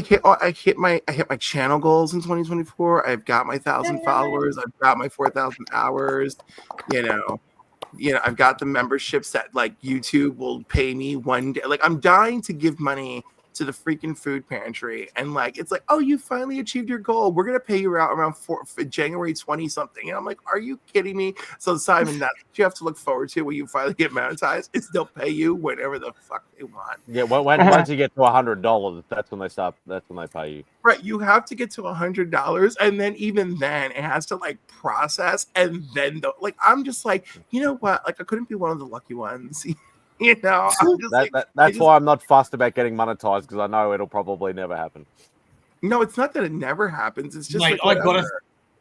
hit my channel goals in 2024. I've got my 1,000 followers. I've got my 4,000 hours. I've got the memberships that like YouTube will pay me one day. Like, I'm dying to give money to the freaking food pantry, and like, it's like, oh, you finally achieved your goal. We're gonna pay you out around January 20 something, and I'm like, are you kidding me? So Simon, that's what you have to look forward to when you finally get monetized. Is they'll pay you whatever the fuck they want. Yeah, once you get to $100, that's when they stop. That's when they pay you. Right, you have to get to $100, and then even then, it has to like process, and then I'm just like, you know what? Like, I couldn't be one of the lucky ones. That's why I'm not fussed about getting monetized, because I know it'll probably never happen. No, it's not that it never happens. It's just Mate, like,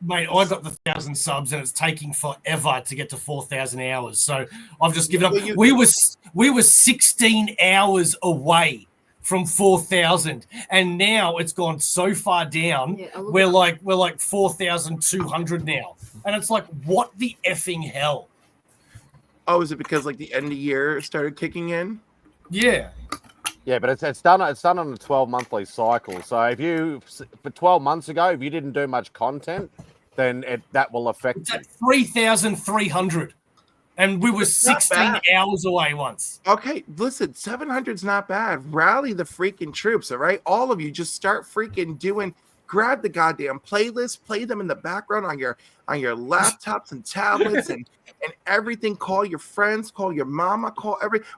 Mate, I got the 1,000 subs and it's taking forever to get to 4,000 hours. So I've just given up. We were 16 hours away from 4,000, and now it's gone so far down. Yeah, we're like 4,200 now, and it's like, what the effing hell? Oh, is it because like the end of the year started kicking in? Yeah. Yeah, but it's done on a 12-monthly cycle. So if you for 12 months ago, if you didn't do much content, then that will affect It's you. at 3,300, and we were 16 hours away once. Okay, listen, 700's not bad. Rally the freaking troops, all right? All of you just start freaking grab the goddamn playlist, play them in the background on your laptops and tablets and everything. Call your friends, call your mama,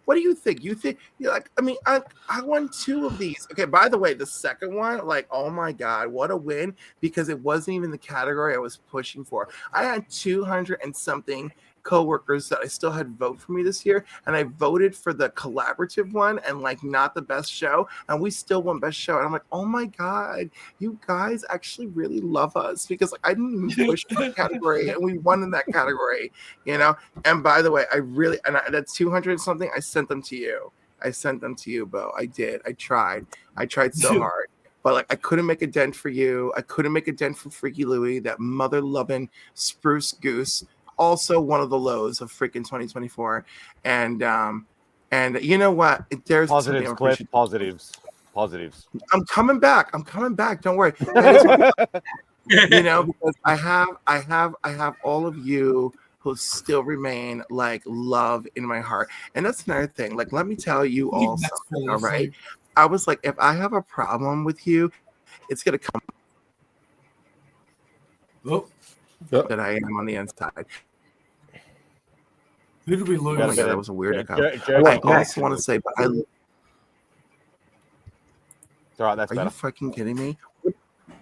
what do you think? You think you're like, I mean, I won 2 of these. Okay, by the way, the second one, like, oh my god, what a win, because it wasn't even the category I was pushing for. I had 200 and something coworkers that I still had vote for me this year, and I voted for the collaborative one and like not the best show, and we still won best show. And I'm like, oh my god, you guys actually really love us, because like I didn't even push that category and we won in that category, you know. And by the way, that's 200 something. I sent them to you, Bo. I did. I tried so hard. But like I couldn't make a dent for you. I couldn't make a dent for Freaky Louie, that mother loving spruce goose. Also one of the lows of freaking 2024. And you know what? There's Positives, Cliff. Positives. I'm coming back. Don't worry. You know, because I have all of you who still remain like love in my heart. And that's another thing. Like, let me tell you all something, all right? I was like, if I have a problem with you, it's gonna come that I am on the inside. Who did we lose? Oh my god, that was a weird echo. I also want to say, but it's all right, that's better. Are you fucking kidding me?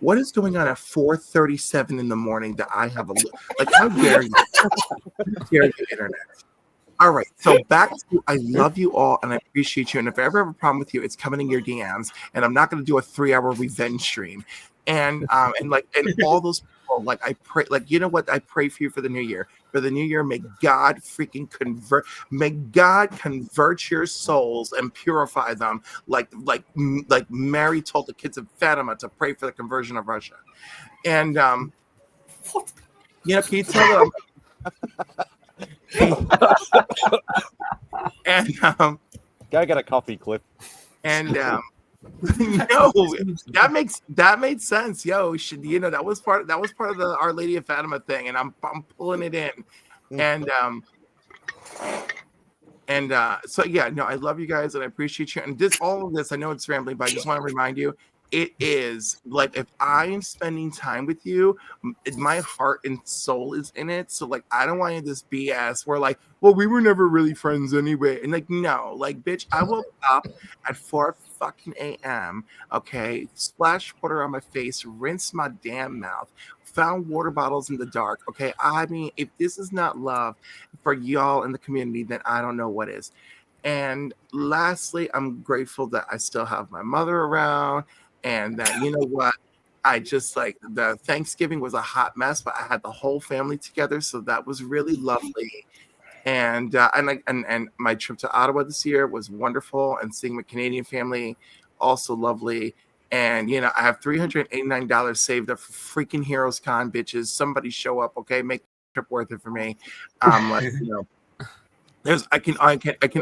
What is going on at 4:37 in the morning that I have like? How dare you? How dare you, internet? All right, so back to I love you all and I appreciate you. And if I ever have a problem with you, it's coming in your DMs. And I'm not going to do a 3-hour revenge stream. And all those people, like I pray, like you know what? I pray for you for the new year. For the new year, may God freaking convert your souls and purify them, like Mary told the kids of Fatima to pray for the conversion of Russia. And you know, can you tell them? And go get a coffee, Cliff. And no, that made sense. Yo, you know, that was part of the Our Lady of Fatima thing, and I'm pulling it in. And so yeah, no, I love you guys and I appreciate you. And all of this, I know it's rambling, but I just want to remind you, it is like if I am spending time with you, my heart and soul is in it. So like, I don't want any of this BS where like, well, we were never really friends anyway. And like, no, like, bitch, I woke up at 4 fucking a.m. Okay, splash water on my face, rinse my damn mouth, found water bottles in the dark. Okay, I mean, if this is not love for y'all in the community, then I don't know what is. And lastly, I'm grateful that I still have my mother around. And that, you know what, I just like the Thanksgiving was a hot mess, but I had the whole family together, so that was really lovely. And my trip to Ottawa this year was wonderful, and seeing my Canadian family also lovely. And you know, I have $389 saved up for freaking Heroes Con, bitches. Somebody show up, okay? Make the trip worth it for me. Like, you know. I can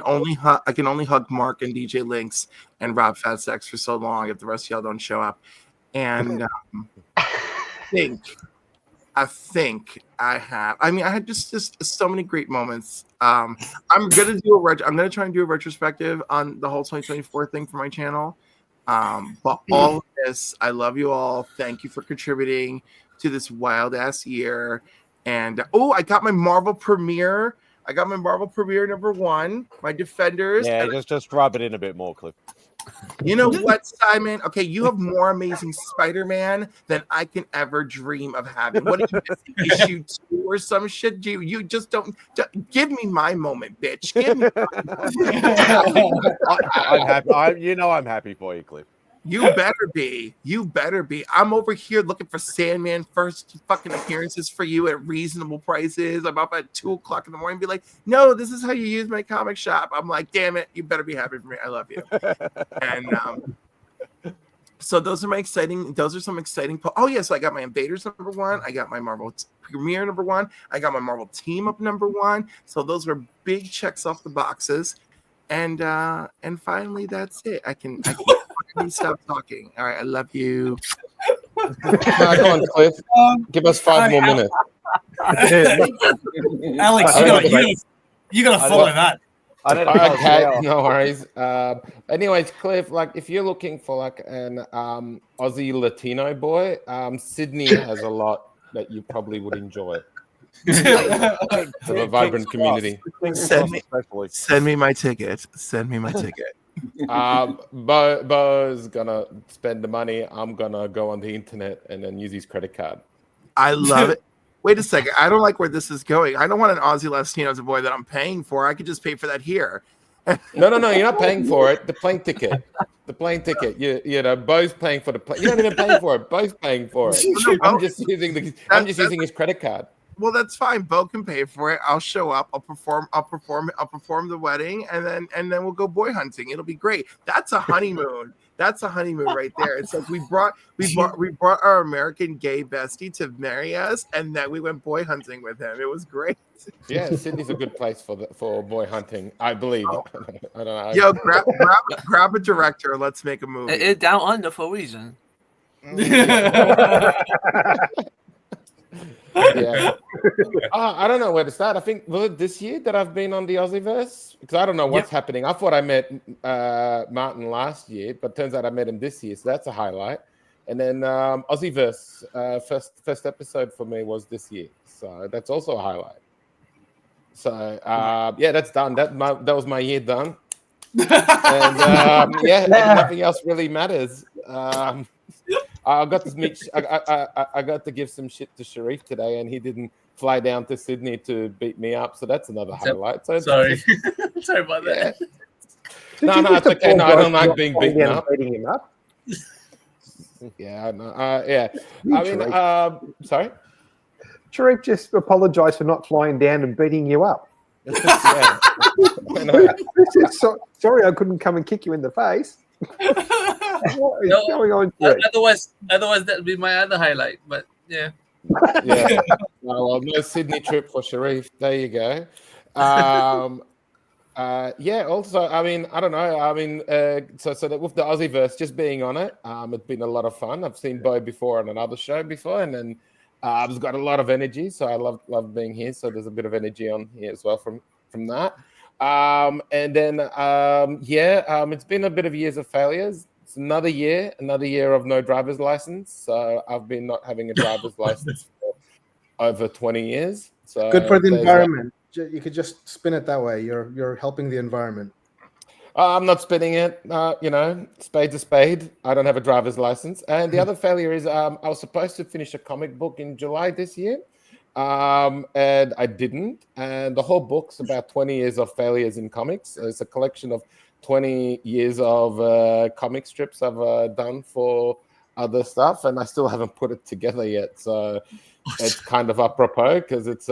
only hug Mark and DJ Lynx and Rob Fatsex for so long if the rest of y'all don't show up. And I think I have. I mean, I had just so many great moments. I'm gonna try and do a retrospective on the whole 2024 thing for my channel. But all of this, I love you all. Thank you for contributing to this wild ass year. And I got my Marvel premiere. #1, my Defenders. Yeah, just rub it in a bit more, Cliff. You know what, Simon? Okay, you have more amazing Spider-Man than I can ever dream of having. What are you, issue 2 or some shit? You just don't give me my moment, bitch. Give me I'm happy. I'm happy for you, Cliff. You better be. You better be. I'm over here looking for Sandman first fucking appearances for you at reasonable prices. I'm up at 2:00 in the morning. Be like, no, this is how you use my comic shop. I'm like, damn it, you better be happy for me. I love you. And so those are my exciting. Those are some exciting. Oh yeah, so I got my Invaders #1. I got my Marvel Premiere #1. I got my Marvel Team Up #1. So those were big checks off the boxes. And finally, that's it. I can stop talking. All right, I love you. Go on, Cliff. Give us 5 more minutes. Alex, you gotta follow that. Okay, no worries. Anyways, Cliff, like if you're looking for like an Aussie Latino boy, Sydney has a lot that you probably would enjoy. It's a vibrant community. Send me my ticket. Send me my ticket. Bo's gonna spend the money. I'm gonna go on the internet and then use his credit card. I love it. Wait a second. I don't like where this is going. I don't want an Aussie Latino as a boy that I'm paying for. I could just pay for that here. No, you're not paying for it. The plane ticket. You know, Bo's paying for the plane. You're not even paying for it. Bo's paying for it. I'm just using his credit card. Well, that's fine. Bo can pay for it. I'll show up. I'll perform the wedding, and then we'll go boy hunting. It'll be great. That's a honeymoon. That's a honeymoon right there. It's like we brought our American gay bestie to marry us, and then we went boy hunting with him. It was great. Yeah, Sydney's a good place for boy hunting, I believe. I don't know. Yo, grab a director. Let's make a movie. It's down under for a reason. Yeah. I don't know where to start. I think was it this year that I've been on the Aussieverse? Because I don't know what's happening. I thought I met Martin last year, but turns out I met him this year, so that's a highlight. And then Aussieverse first episode for me was this year, so that's also a highlight. So yeah, that's done. That was my year done. And yeah, nothing else really matters. I got to meet. I got to give some shit to Sharif today, and he didn't fly down to Sydney to beat me up. So that's another highlight. So sorry, sorry about that. No, it's okay. No, I don't like being beaten up. Beating him up. Yeah, no, yeah. I mean, sorry. Sharif just apologized for not flying down and beating you up. Yeah. Sorry, I couldn't come and kick you in the face. What is going on? Otherwise, that'd be my other highlight. But yeah. Yeah. Well, no Sydney trip for Sharif. There you go. Yeah. Also, I mean, I don't know. I mean, so that with the Aussieverse, just being on it, it's been a lot of fun. I've seen Bo before on another show before, and then I've got a lot of energy, so I love being here. So there's a bit of energy on here as well from that. And then it's been a bit of years of failures. It's another year of no driver's license. So I've been not having a driver's license for over 20 years. So good for the environment. You could just spin it that way. You're helping the environment. I'm not spinning it. You know, spade's a spade. I don't have a driver's license. And the other failure is I was supposed to finish a comic book in July this year. And I didn't. And the whole book's about 20 years of failures in comics. It's a collection of 20 years of comic strips I've done for other stuff, and I still haven't put it together yet. So it's kind of apropos because it's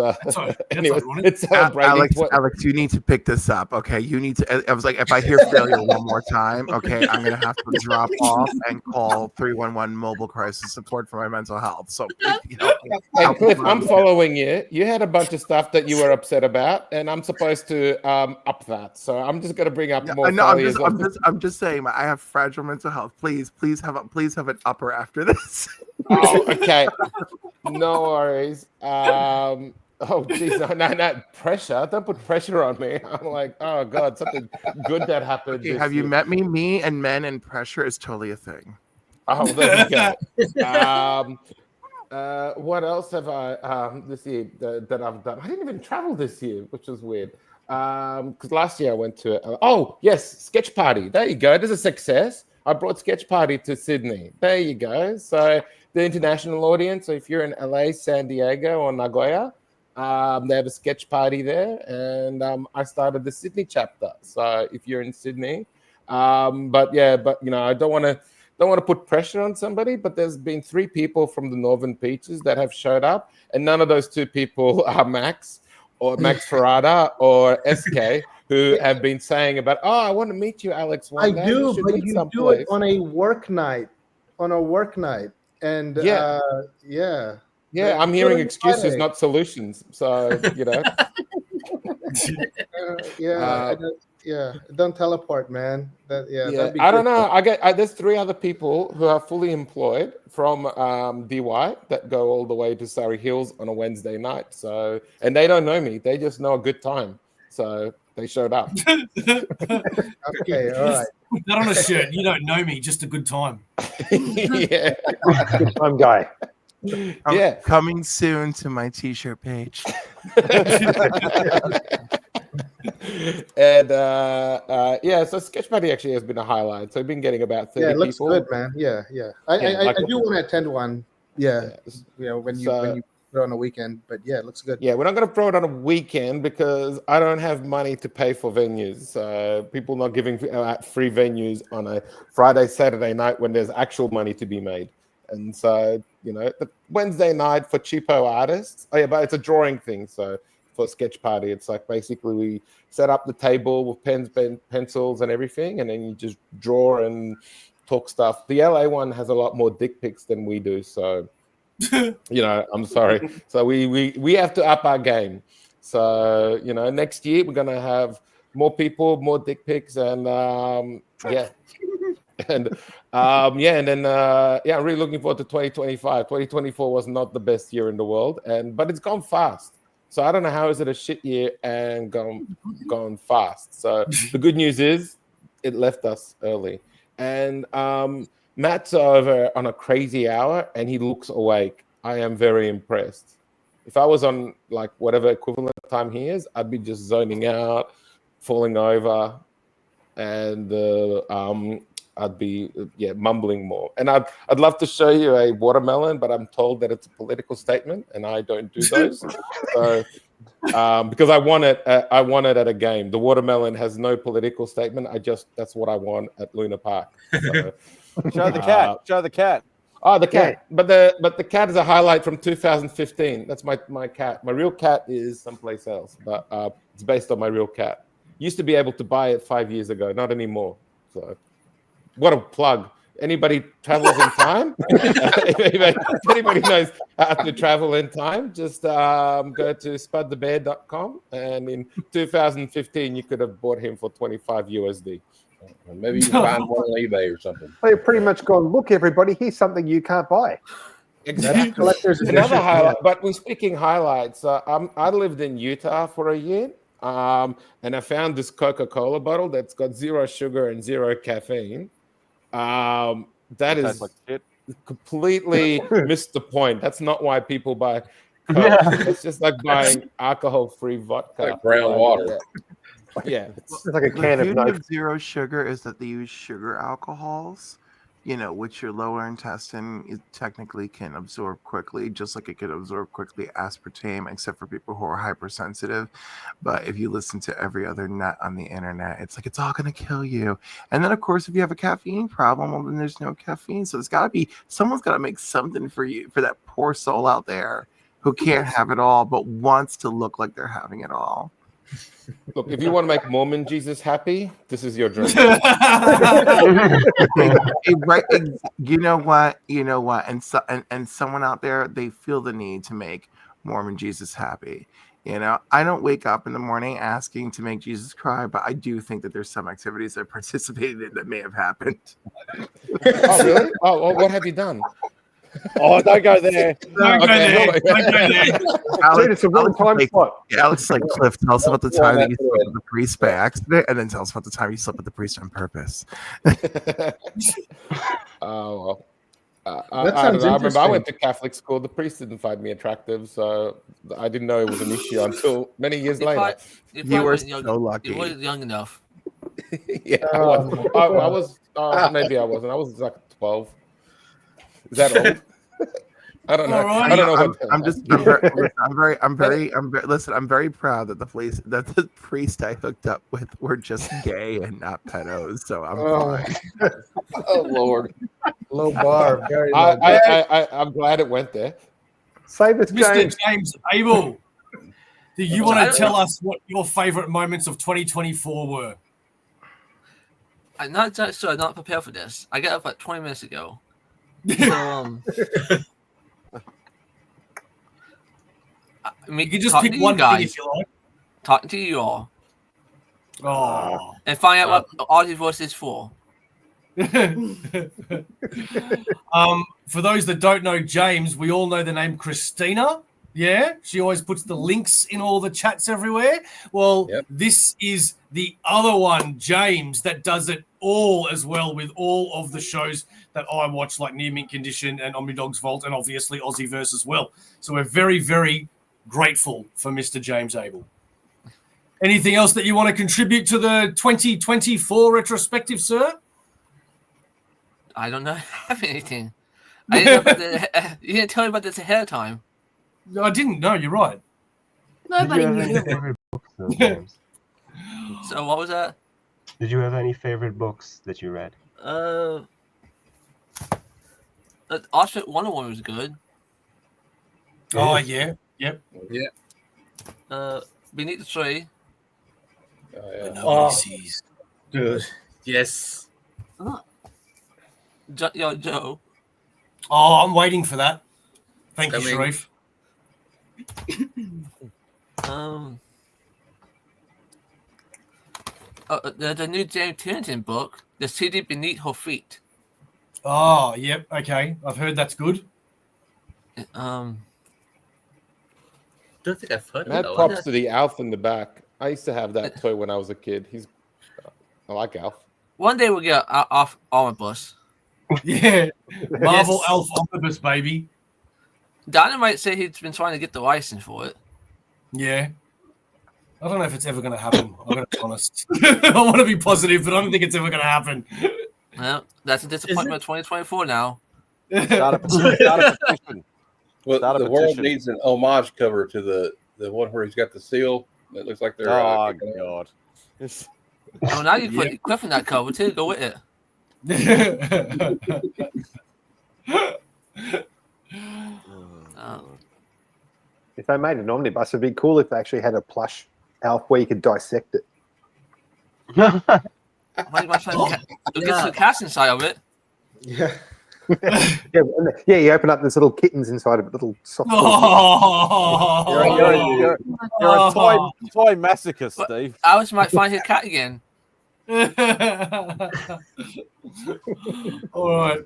anyway, it's celebrating. Alex, you need to pick this up. Okay, you need to. I was like, if I hear failure one more time, okay, I'm gonna have to drop off and call 311 mobile crisis support for my mental health. So, you know, hey, Cliff, I'm following you. You had a bunch of stuff that you were upset about, and I'm supposed to up that. So I'm just gonna bring up more. No, I'm just saying, I have fragile mental health. Please have an upper after this. Oh, okay. No worries. Oh, geez, no, pressure. Don't put pressure on me. I'm like, oh, God, something good that happened. Okay, have you met me? Me and men and pressure is totally a thing. Oh, there you go. What else have I this year that I've done? I didn't even travel this year, which was weird. Because last year I went to, Sketch Party. There you go. There's a success. I brought Sketch Party to Sydney. There you go. So the international audience, so if you're in LA, San Diego, or Nagoya, they have a sketch party there. And I started the Sydney chapter. So if you're in Sydney, but you know, I don't want to don't want to put pressure on somebody, but there's been 3 people from the Northern Peaches that have showed up, and none of those 2 people are Max or Max Ferrada or SK, who have been saying about, I want to meet you, Alex, one day. do, should but meet you do someplace." it on a work night. And Yeah. yeah, I'm do it hearing on excuses, Friday. not solutions. So, Don't teleport, man. That'd be I don't good. know. There's 3 other people who are fully employed from DY that go all the way to Surrey Hills on a Wednesday night. So, and they don't know me. They just know a good time. So they showed up. Okay, all right. Put that on a shirt. You don't know me, just a good time. Yeah. Good time guy. Yeah. Coming soon to my t-shirt page. And so Sketchpad actually has been a highlight. So I've been getting about 30 Yeah, it looks people. good, man. Yeah. I do want to attend one. Yeah. When you put it on a weekend, but yeah, it looks good. Yeah, we're not going to throw it on a weekend because I don't have money to pay for venues. So people not giving out free venues on a Friday, Saturday night when there's actual money to be made. And so, the Wednesday night for cheapo artists. Oh yeah, but it's a drawing thing. So for Sketch Party, it's like basically we set up the table with pens, pencils, and everything, and then you just draw and talk stuff. The LA one has a lot more dick pics than we do. So, I'm sorry. So we have to up our game. So next year we're gonna have more people, more dick pics, and and I'm really looking forward to 2025. 2024 was not the best year in the world, but it's gone fast. So I don't know how is it a shit year and gone fast. So the good news is it left us early. And Matt's over on a crazy hour and he looks awake. I am very impressed. If I was on like whatever equivalent time he is, I'd be just zoning out, falling over, and I'd be mumbling more. And I'd love to show you a watermelon, but I'm told that it's a political statement, and I don't do those. So because I want it at a game. The watermelon has no political statement. That's what I want at Luna Park. So, Show the cat. Show the cat. Oh, the cat. Yeah. But the cat is a highlight from 2015. That's my cat. My real cat is someplace else, but it's based on my real cat. Used to be able to buy it 5 years ago, not anymore. So what a plug. Anybody travels in time? If anybody knows how to travel in time, just go to spudthebear.com, and in 2015 you could have bought him for $25 USD. Maybe you can find one on eBay or something. They've pretty much gone, look, everybody, here's something you can't buy. Exactly. Another highlight, but we're speaking highlights. I lived in Utah for a year, and I found this Coca-Cola bottle that's got 0 sugar and 0 caffeine. That is like completely missed the point. That's not why people buy Coke. It's just like buying alcohol-free vodka. Like brown water. Yeah. It's like a can the of beauty of 0 sugar is that they use sugar alcohols, which your lower intestine technically can absorb quickly, just like it could absorb quickly aspartame, except for people who are hypersensitive. But if you listen to every other nut on the internet, it's like, it's all going to kill you. And then, of course, if you have a caffeine problem, well, then there's no caffeine. So someone's got to make something for you, for that poor soul out there who can't have it all, but wants to look like they're having it all. Look, if you want to make Mormon Jesus happy, this is your drink. Right? You know what? And someone out there, they feel the need to make Mormon Jesus happy. I don't wake up in the morning asking to make Jesus cry, but I do think that there's some activities I participated in that may have happened. Oh, really? Oh, well, what have you done? Oh, don't go there. Don't go there. Dude, it's a one-time spot. Alex is like, Cliff, tell us about the time that you slept with the priest by accident, and then tell us about the time you slept with the priest on purpose. Oh, well. I remember I went to Catholic school. The priest didn't find me attractive, so I didn't know it was an issue until many years later. You were so lucky. You weren't young enough. Yeah, I was. Maybe I wasn't. I was like 12. Is that old? I don't know. Right. I don't know. I'm very proud that the priest I hooked up with were just gay and not pedos. So I'm fine. Oh Lord. Low bar, very low bar. I'm glad it went there. Save us, Mr. James. James Abel, do you I want to don't tell know. us what your favorite moments of 2024 were? I'm not prepared for this. I got up like 20 minutes ago. So, I mean, You can just talking pick to one you thing guys, if you like. talking to you all, Oh. and find out what Aussieverse is for. For those that don't know James, we all know the name Christina. Yeah, she always puts the links in all the chats everywhere. Well, Yep. This is the other one, James, that does it all as well with all of the shows that I watch, like Near Mint Condition and Omnidog's Vault, and obviously Aussieverse as well. So we're very, very grateful for Mr. James Abel. Anything else that you want to contribute to the 2024 retrospective, sir? I don't know have anything. I didn't know about you didn't tell me about this ahead of time. No, I didn't know. You're right. Nobody Did you have any knew. favorite books, though, James? So what was that? Did you have any favorite books that you read? Auschwitz Wonder Woman was good. Oh, yeah. Yep. Beneath the Tree. Oh, yeah. Nobody sees. Good. Yes. Oh. Joe. Oh, I'm waiting for that. Thank you, Coming. Sharif. The new James Tiernan book, The City Beneath Her Feet. Oh, yep. Okay. I've heard that's good. Don't think I've heard Mad of that props one. to the Alf in the back. I used to have that toy when I was a kid. I like Alf. One day we'll get off Omnibus. Yeah. Marvel Yes. Elf Omnibus, baby. Dynamite said he's been trying to get the license for it. Yeah. I don't know if it's ever going to happen. I'm going to be honest. I want to be positive, but I don't think it's ever going to happen. Well, that's a disappointment of 2024 now. Start a petition. Well, Start a the world petition. needs an homage cover to the one where he's got the seal. It looks like they're. Oh kicking it. God. It's- Oh, now you put Clifford in that cover too. Go with it. If they made an omnibus, it'd be cool if they actually had a plush Alf where you could dissect it. Why you want to get some cast inside of it? Yeah. Yeah, you open up, there's little kittens inside of it, little soft. You're a toy masochist, Steve. Alice might find his cat again. All right.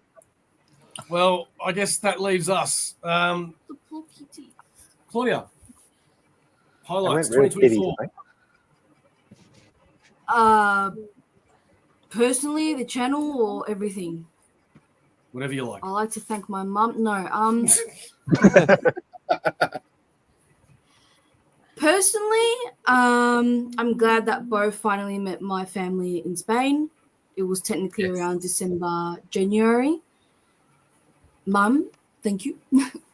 Well, I guess that leaves us. Claudia, highlights They went real kitties, 2024. mate. Personally, the channel or everything? Whatever you like. I like to thank my mum. No, personally, I'm glad that Bo finally met my family in Spain. It was technically around December, January. Mum, thank you.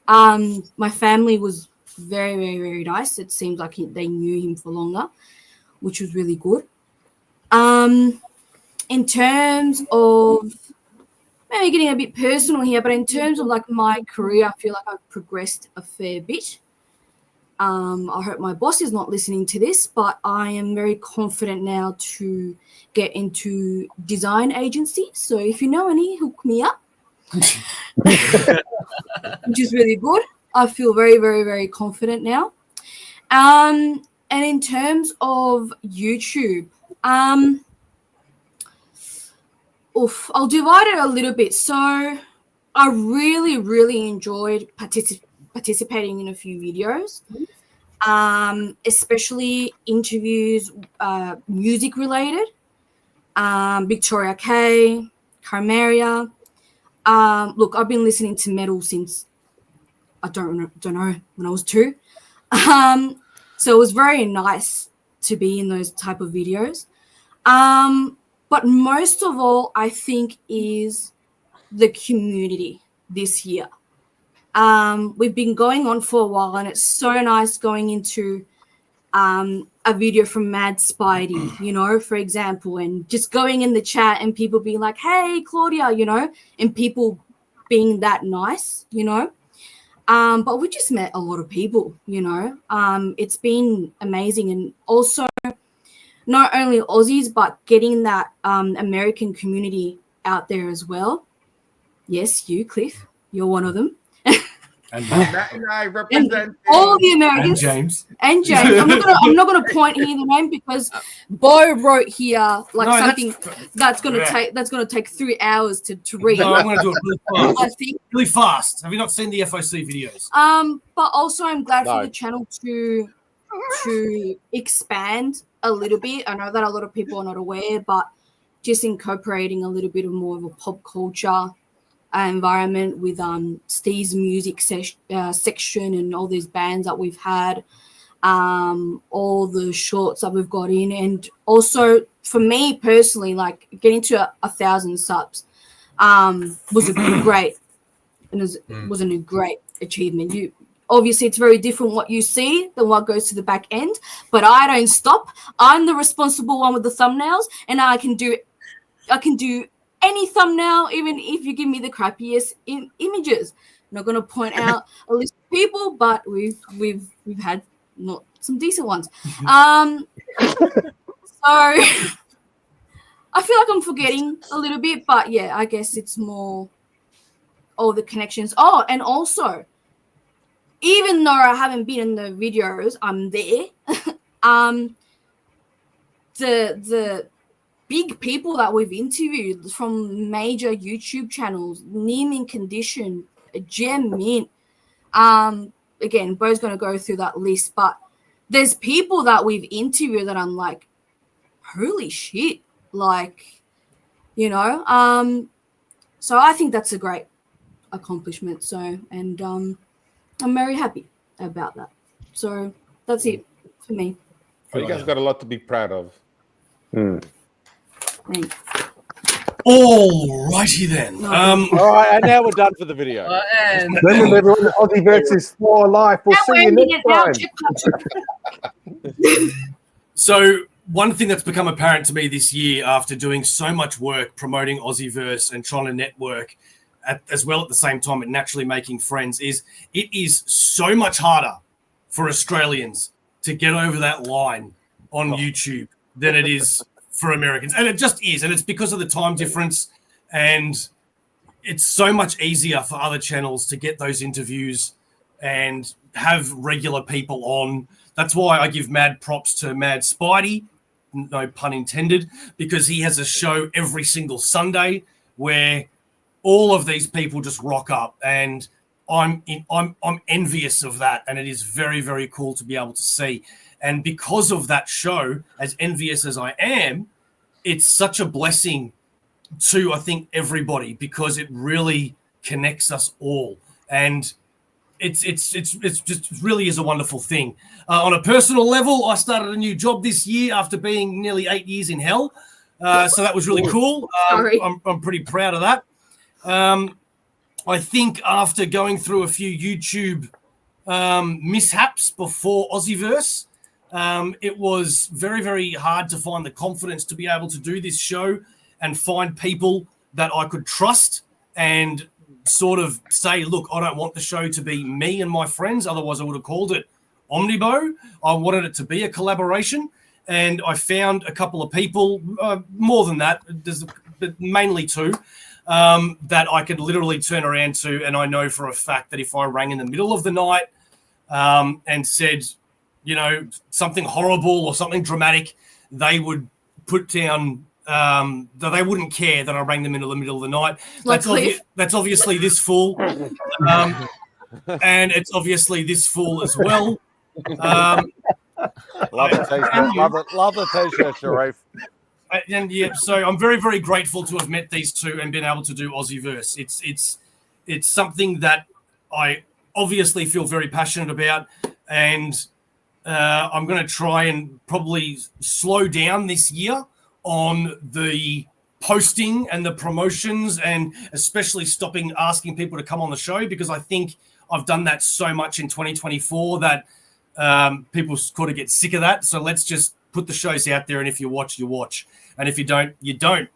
My family was very, very, very nice. It seemed like they knew him for longer, which was really good. In terms of maybe getting a bit personal here, but in terms of like my career, I feel like I've progressed a fair bit. I hope my boss is not listening to this, but I am very confident now to get into design agencies. So if you know any, hook me up, which is really good. I feel very, very, very confident now. And in terms of YouTube, I'll divide it a little bit. So I really, really enjoyed participating in a few videos, especially interviews, music related. Victoria K, Parmeter. Look, I've been listening to metal since I don't know when I was 2. So it was very nice to be in those type of videos. But most of all, I think is the community this year. We've been going on for a while, and it's so nice going into a video from Madspidey, you know, for example, and just going in the chat and people being like, hey, Claudia, you know, and people being that nice, you know. But we just met a lot of people, you know. It's been amazing. And also not only Aussies, but getting that American community out there as well. Yes, you, Cliff, you're one of them. And Matt and I represent And all the Americans and James. I'm not gonna point here the name because Bo wrote here like No, something that's gonna take 3 hours to read. No, I'm going to do it really fast. I think Really fast. Have you not seen the FOC videos? but also I'm glad No. for the channel to expand a little bit. I know that a lot of people are not aware, but just incorporating a little bit of more of a pop culture environment with Steve's music section and all these bands that we've had, all the shorts that we've got in, and also for me personally, like getting to 1,000 subs was a great wasn't a great achievement. You obviously it's very different what you see than what goes to the back end, but I don't stop. I'm the responsible one with the thumbnails, and I can do any thumbnail, even if you give me the crappiest images. I'm not going to point out a list of people, but we've had not some decent ones. So I feel like I'm forgetting a little bit, but yeah, I guess it's more all the connections. Oh, and also, even though I haven't been in the videos, I'm there. The big people that we've interviewed from major YouTube channels, Neem Condition, Gem Mint. Again, Bo's going to go through that list, but there's people that we've interviewed that I'm like, holy shit, like, you know. So I think that's a great accomplishment. So, and I'm very happy about that. So that's it for me. Oh, you guys got a lot to be proud of. Thanks. All righty then. All right, and now we're done for the video. And Remember, everyone, Aussieverse is for life. We'll see you next time. So one thing that's become apparent to me this year after doing so much work promoting Aussieverse and trying to network as well at the same time and naturally making friends is it is so much harder for Australians to get over that line on YouTube than it is for Americans. And it just is. And it's because of the time difference. And it's so much easier for other channels to get those interviews and have regular people on. That's why I give mad props to Madspidey, no pun intended, because he has a show every single Sunday where all of these people just rock up, and I'm envious of that, and it is very, very cool to be able to see. And because of that show, as envious as I am, it's such a blessing to, I think, everybody, because it really connects us all. And it's just really is a wonderful thing. On a personal level, I started a new job this year after being nearly 8 years in hell. So that was really cool. I'm pretty proud of that. I think after going through a few YouTube mishaps before Aussieverse, it was very, very hard to find the confidence to be able to do this show and find people that I could trust and sort of say, look, I don't want the show to be me and my friends. Otherwise, I would have called it Omnibo. I wanted it to be a collaboration. And I found a couple of people, more than that, but mainly two, that I could literally turn around to. And I know for a fact that if I rang in the middle of the night and said, you know, something horrible or something dramatic, they would put down, that they wouldn't care that I rang them in the middle of the night. That's obviously this fool. And it's obviously this fool as well. Love the t-shirt, Sharif. And yeah, so I'm very, very grateful to have met these two and been able to do Aussieverse. It's something that I obviously feel very passionate about, and I'm going to try and probably slow down this year on the posting and the promotions, and especially stopping asking people to come on the show, because I think I've done that so much in 2024 that People sort of get sick of that. So let's just put the shows out there, and if you watch, you watch. And if you don't, you don't.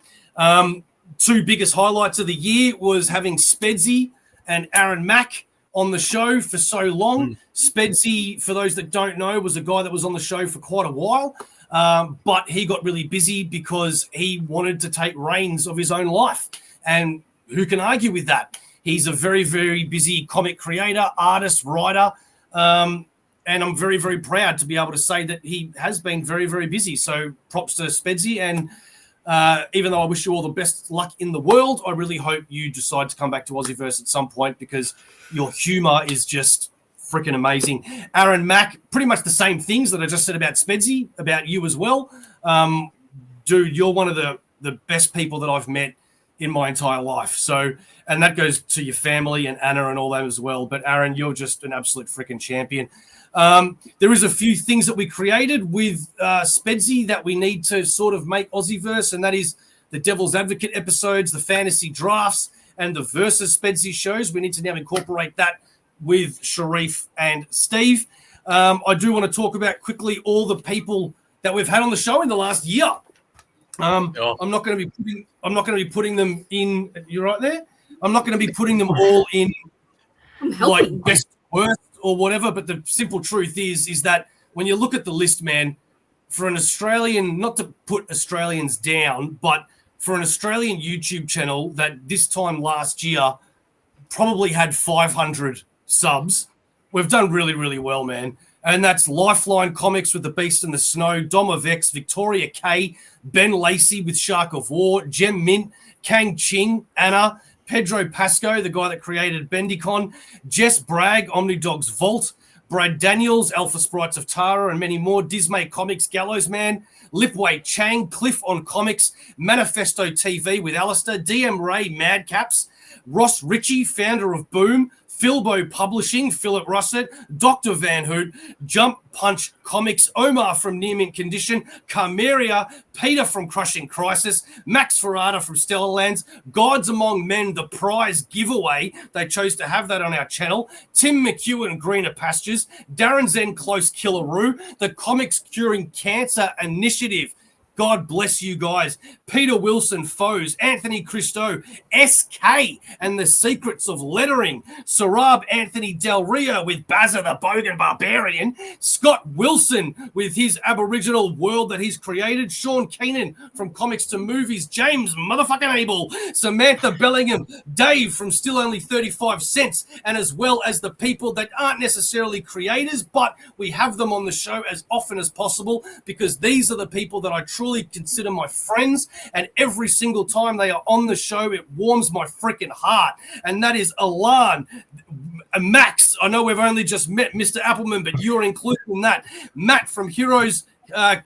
Two biggest highlights of the year was having Spedsy and Aaron Mack on the show for so long. Spedsy, for those that don't know, was a guy that was on the show for quite a while, but he got really busy because he wanted to take reins of his own life. And who can argue with that? He's a very, very busy comic creator, artist, writer, and I'm very, very proud to be able to say that he has been very, very busy. So props to Spedsy. And even though I wish you all the best luck in the world, I really hope you decide to come back to Aussieverse at some point because your humor is just freaking amazing. Aaron Mack, pretty much the same things that I just said about Spedsy, about you as well. Dude, you're one of the best people that I've met in my entire life. So, and that goes to your family and Anna and all that as well. But Aaron, you're just an absolute freaking champion. There is a few things that we created with Spedsy that we need to sort of make Aussieverse, and that is the Devil's Advocate episodes, the fantasy drafts, and the Versus Spedsy shows. We need to now incorporate that with Sharif and Steve. I do want to talk about quickly all the people that we've had on the show in the last year. I'm not going to be putting them in. You're right there. I'm not going to be putting them all in like best worst or whatever. But the simple truth is that when you look at the list, man, for an Australian, not to put Australians down, but for an Australian YouTube channel that this time last year probably had 500 subs, we've done really, really well, man. And that's Lifeline Comics with The Beast in the Snow, Dom of X, Victoria K, Ben Lacey with Shark of War, Jem Mint, Kang Ching, Anna, Pedro Pasco, the guy that created Bendicon, Jess Bragg, Omnidogs Vault, Brad Daniels, Alpha Sprites of Tara, and many more, Dismay Comics, Gallows Man, Lipway Chang, Cliff on Comics, Manifesto TV with Alistair, DM Ray, Madcaps, Ross Ritchie, founder of Boom, Philbo Publishing, Philip Russett, Dr. Van Hoot, Jump Punch Comics, Omar from Near Mint Condition, Carmeria, Peter from Crushing Crisis, Max Ferrada from Stellar Lands, Gods Among Men, the prize giveaway. They chose to have that on our channel. Tim McEwen, Greener Pastures, Darren Zen, Close Killaroo, the Comics Curing Cancer Initiative. God bless you guys. Peter Wilson, Foes, Anthony Christo, SK, and the Secrets of Lettering. Sarab Anthony Del Rio with Bazza the Bogan Barbarian. Scott Wilson with his Aboriginal world that he's created. Sean Keenan from Comics to Movies. James motherfucking Abel. Samantha Bellingham. Dave from Still Only 35 Cents. And as well as the people that aren't necessarily creators, but we have them on the show as often as possible because these are the people that I truly consider my friends, and every single time they are on the show, it warms my freaking heart. And that is Alan, Max. I know we've only just met, Mr. Appelman, but you're included in that. Matt from Heroes of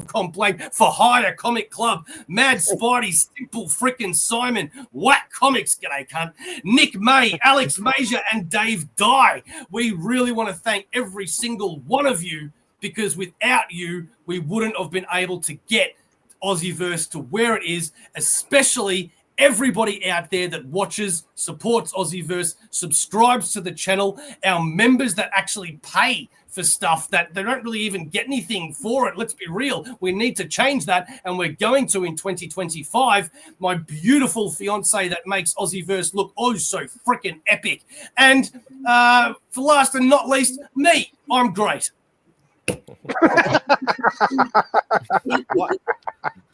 Complaint for Hire Comic Club, Madspidey, Simple Frickin' Simon, Whack Comics, g'day cunt, Nick May, Alex Major, and Dave Dye. We really want to thank every single one of you because without you, we wouldn't have been able to get Aussieverse to where it is, especially everybody out there that watches, supports Aussieverse, subscribes to the channel, our members that actually pay for stuff that they don't really even get anything for it. Let's be real. We need to change that, and we're going to in 2025. My beautiful fiance that makes Aussieverse look oh so freaking epic. And for last and not least, me. I'm great.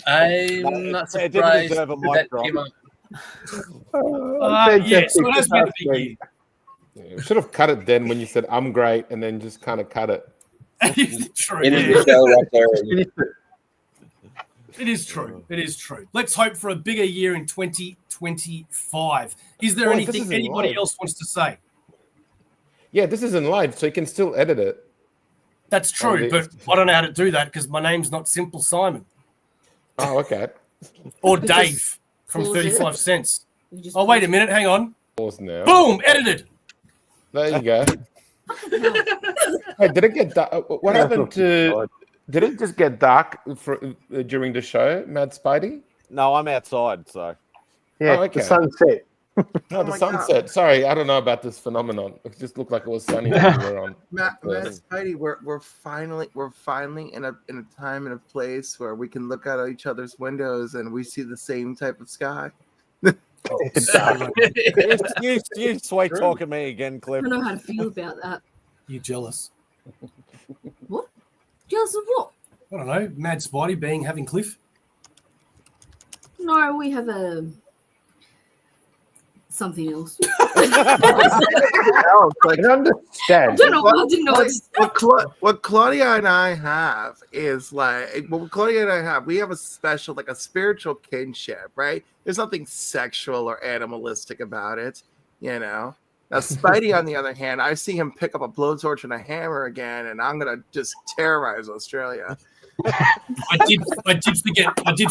I'm not surprised that came out. Yeah, so that's been a big year. Yeah, should have cut it then when you said I'm great, and then just kind of cut it. True. It is the show right there. It is true. It is true. Let's hope for a bigger year in 2025. Is there anything anybody else wants to say? Yeah, this isn't live, so you can still edit it. That's true, but I don't know how to do that because my name's not Simple Simon. Oh, okay. Or Dave from 35 Cents. Oh, wait a minute. Hang on. Pause now. Boom! Edited. There you go. Hey, did it get dark? What happened to... Did it just get dark during the show, Madspidey? No, I'm outside, so... Yeah, Oh, okay. the sunset. No, the my sunset. God. Sorry, I don't know about this phenomenon. It just looked like it was sunny when we were on. Madspidey, we're finally in a time and a place where we can look out of each other's windows and we see the same type of sky. You sweet talking me again, I Cliff. don't know how to feel about that. You jealous? What? Jealous of what? I don't know. Mad Spidey having Cliff. No, we have something else. I can understand. I don't know. I didn't know what to say. What Claudia and I have is like, what Claudia and I have, we have a special, like a spiritual kinship, right? There's nothing sexual or animalistic about it, you know. Now, Spidey, on the other hand, I see him pick up a blowtorch and a hammer again, and I'm gonna just terrorize Australia. I did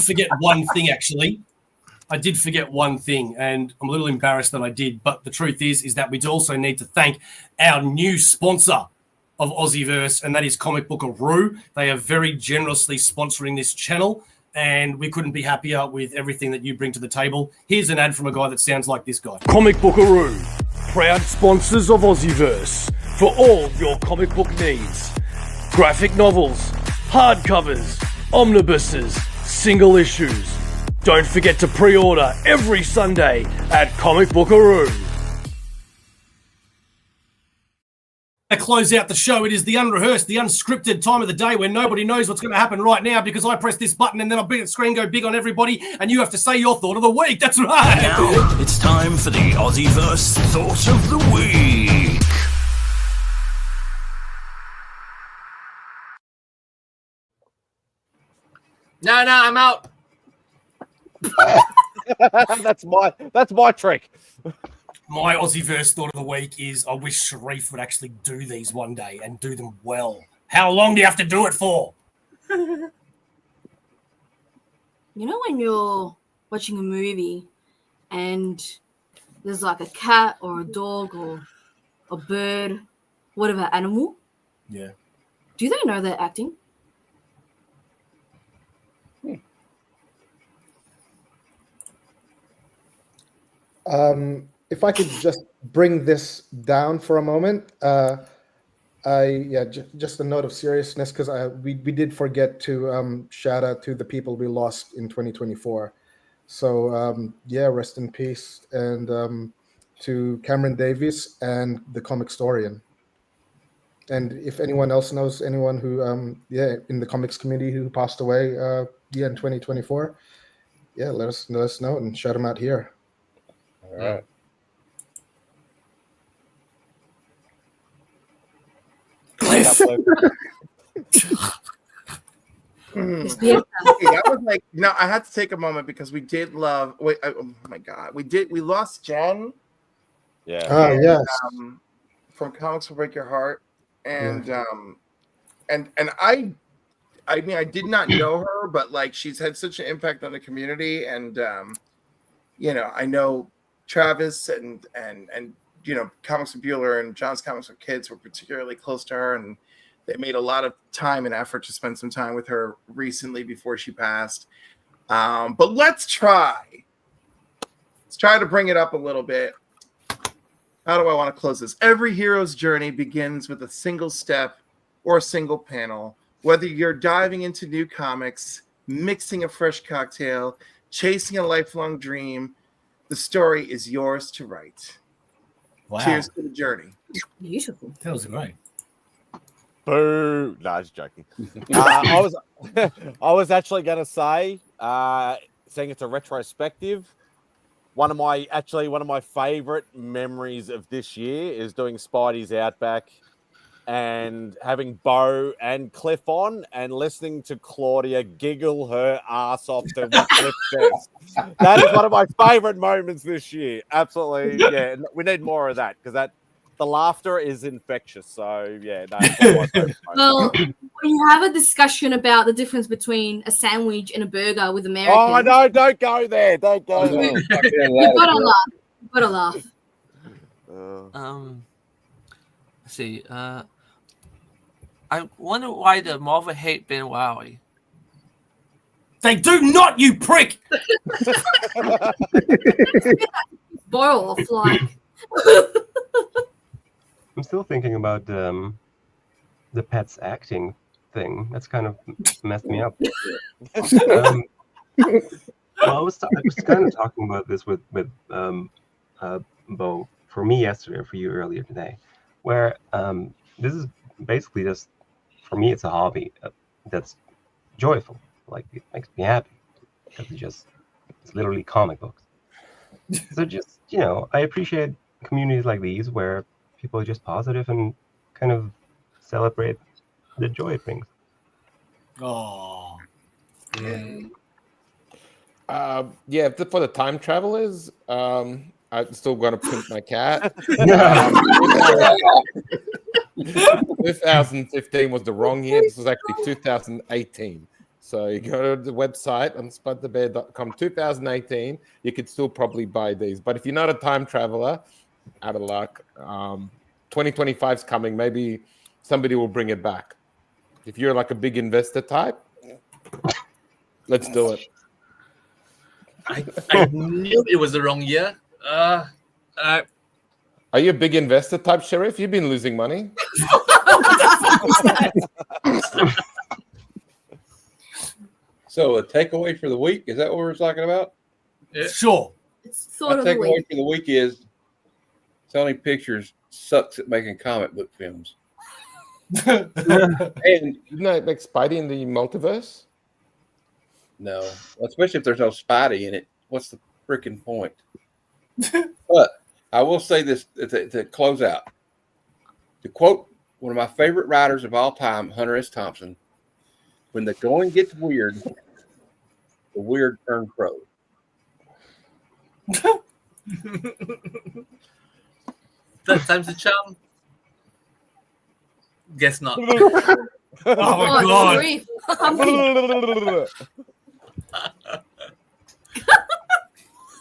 forget one thing, actually. I did forget one thing, and I'm a little embarrassed that I did. But the truth is that we also need to thank our new sponsor of Aussieverse, and that is Comic Bookaroo. They are very generously sponsoring this channel, and we couldn't be happier with everything that you bring to the table. Here's an ad from a guy that sounds like this guy. Comic Bookaroo, proud sponsors of Aussieverse for all your comic book needs. Graphic novels, hardcovers, omnibuses, single issues. Don't forget to pre-order every Sunday at Comic Bookaroo. To close out the show, it is the unrehearsed, the unscripted time of the day where nobody knows what's going to happen right now because I press this button and then I'll bring the screen go big on everybody and you have to say your thought of the week. That's right. Now it's time for the Aussieverse Thought of the Week. No, I'm out. That's my trick. My Aussieverse thought of the week is I wish Sharif would actually do these one day and do them well. How long do you have to do it for? You know when you're watching a movie and there's like a cat or a dog or a bird, whatever animal? Yeah. Do they know they're acting? If I could just bring this down for a moment, just a note of seriousness because we did forget to shout out to the people we lost in 2024. So rest in peace, and to Cameron Davies and the Comic Storian. And if anyone else knows anyone who in the comics community who passed away in 2024, let us know and shout them out here. All right. Cliff. That was like, no, I had to take a moment because we did love. Wait, oh my God, we lost Jen. Yeah. Oh yes. From Comics Will Break Your Heart, and and I mean, I did not know her, but like she's had such an impact on the community, and I know Travis and Comics with Bueller and John's Comics with Kids were particularly close to her, and they made a lot of time and effort to spend some time with her recently before she passed. But let's try to bring it up a little bit. How do I want to close this? Every hero's journey begins with a single step or a single panel. Whether you're diving into new comics, mixing a fresh cocktail, chasing a lifelong dream, the story is yours to write. Wow. Cheers to the journey. Beautiful. That was great. Boo! No, just joking. I was actually going to say, saying it's a retrospective. One of my favorite memories of this year is doing Spidey's Outback and having Bo and Cliff on and listening to Claudia giggle her ass off to what Cliff says. That is one of my favorite moments this year. Absolutely. Yeah. We need more of that because the laughter is infectious. So yeah. Well, when you have a discussion about the difference between a sandwich and a burger with Americans. Oh no, don't go there. Don't go there. You've got to laugh. You've got to laugh. Let's see. I wonder why the Marvel hate Ben Wally. They do not, you prick! spoil off like. I'm still thinking about the pets acting thing. That's kind of messed me up. Well, I was kind of talking about this with Bo for me yesterday, or for you earlier today, where this is basically just, for me, it's a hobby that's joyful. Like, it makes me happy because it's literally comic books. So just, I appreciate communities like these where people are just positive and kind of celebrate the joy it brings. Oh. Yeah, for the time travelers, I'm still going to pimp my cat. 2015 was the wrong year. This was actually 2018. So you go to the website on spudthebear.com, 2018, you could still probably buy these. But if you're not a time traveler, out of luck, 2025 is coming. Maybe somebody will bring it back. If you're like a big investor type, let's do it. I knew it was the wrong year. Are you a big investor type, Sheriff? You've been losing money. So a takeaway for the week, is that what we're talking about? Yeah. Sure. It's sort of takeaway week. for the week is Sony Pictures sucks at making comic book films. And isn't that like Spidey in the multiverse? No, especially if there's no Spidey in it. What's the freaking point? But I will say this to close out. To quote one of my favorite writers of all time, Hunter S. Thompson, when the going gets weird, the weird turn pro. Third time's the charm. Guess not. Oh my God. Grief.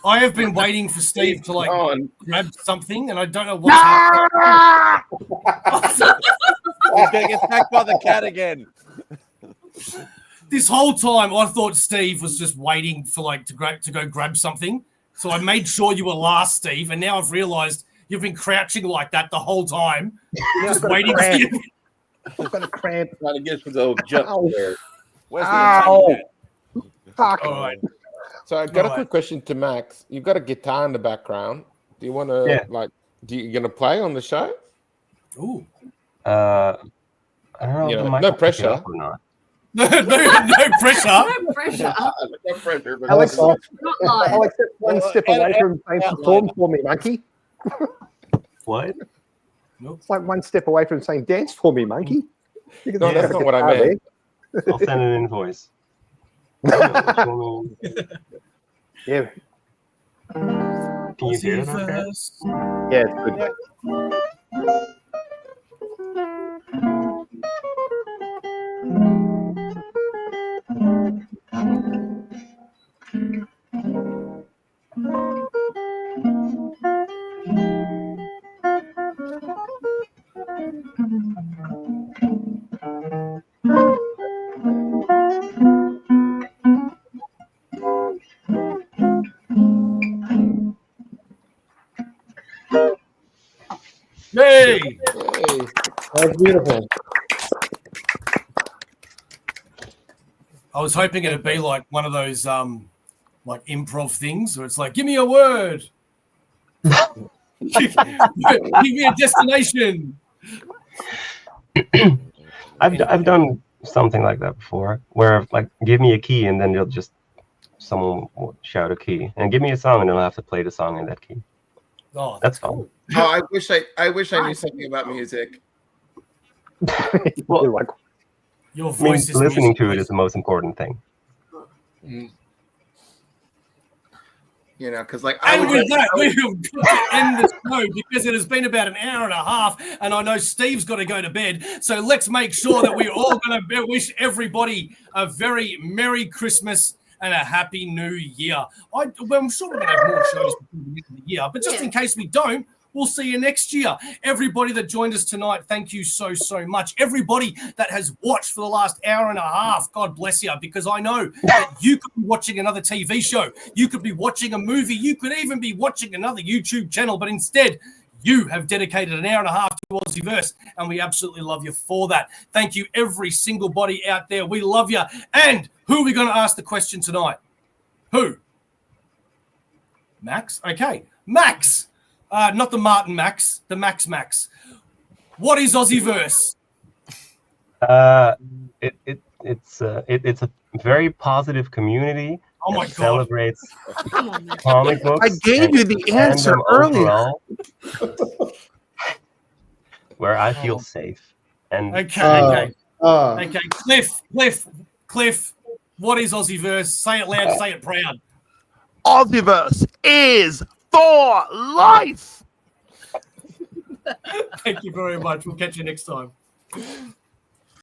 I have been waiting for Steve to grab something, and I don't know what's happening. He's going to get attacked by the cat again. This whole time, I thought Steve was just waiting for to go grab something. So I made sure you were last, Steve, and now I've realized you've been crouching like that the whole time, just waiting for you. I've got a cramp. Trying to get us with the old jump there. Where's the Ow. Fuck. All right. So I got a quick question to Max. You've got a guitar in the background. Do you want to you gonna play on the show? Ooh. I don't know. If the mic no will pick it pressure. up or not. No pressure. No pressure. No pressure. But Alex, Not live. Alex, one step away from saying perform for me, monkey. What? It's like one step away from saying dance for me, monkey. You can No, that's not what I meant. I'll send an invoice. Yeah. Can you hear it okay? Yeah, it's good. Yay! That's beautiful. I was hoping it'd be like one of those like improv things where it's like, give me a word. Give me a destination. I've done something like that before, where like give me a key and then someone will shout a key, and give me a song and I'll have to play the song in that key. Oh, That's fun. Oh, I wish I knew something about music. Well, like, your I mean, voice is listening to it is the most important thing. You know, because like And with that, we've got to end this show because it has been about an hour and a half, and I know Steve's got to go to bed. So let's make sure that we're all going to wish everybody a very Merry Christmas and a Happy New Year. I'm sure we're going to have more shows before the end of the year, but just in case we don't, We'll see you next year. Everybody that joined us tonight, thank you so, so much. Everybody that has watched for the last hour and a half, God bless you, because I know that you could be watching another TV show. You could be watching a movie. You could even be watching another YouTube channel, but instead, you have dedicated an hour and a half to Aussieverse, and we absolutely love you for that. Thank you, every single body out there. We love you. And who are we going to ask the question tonight? Who? Max? Okay. Max. Not the Martin Max, the Max. What is Aussieverse? It's a very positive community Oh my that God. celebrates comic books. I gave you the answer fandom earlier. overall, where I feel safe. And Okay. Cliff. What is Aussieverse? Say it loud, say it proud. Aussieverse is for life. Thank you very much. We'll catch you next time.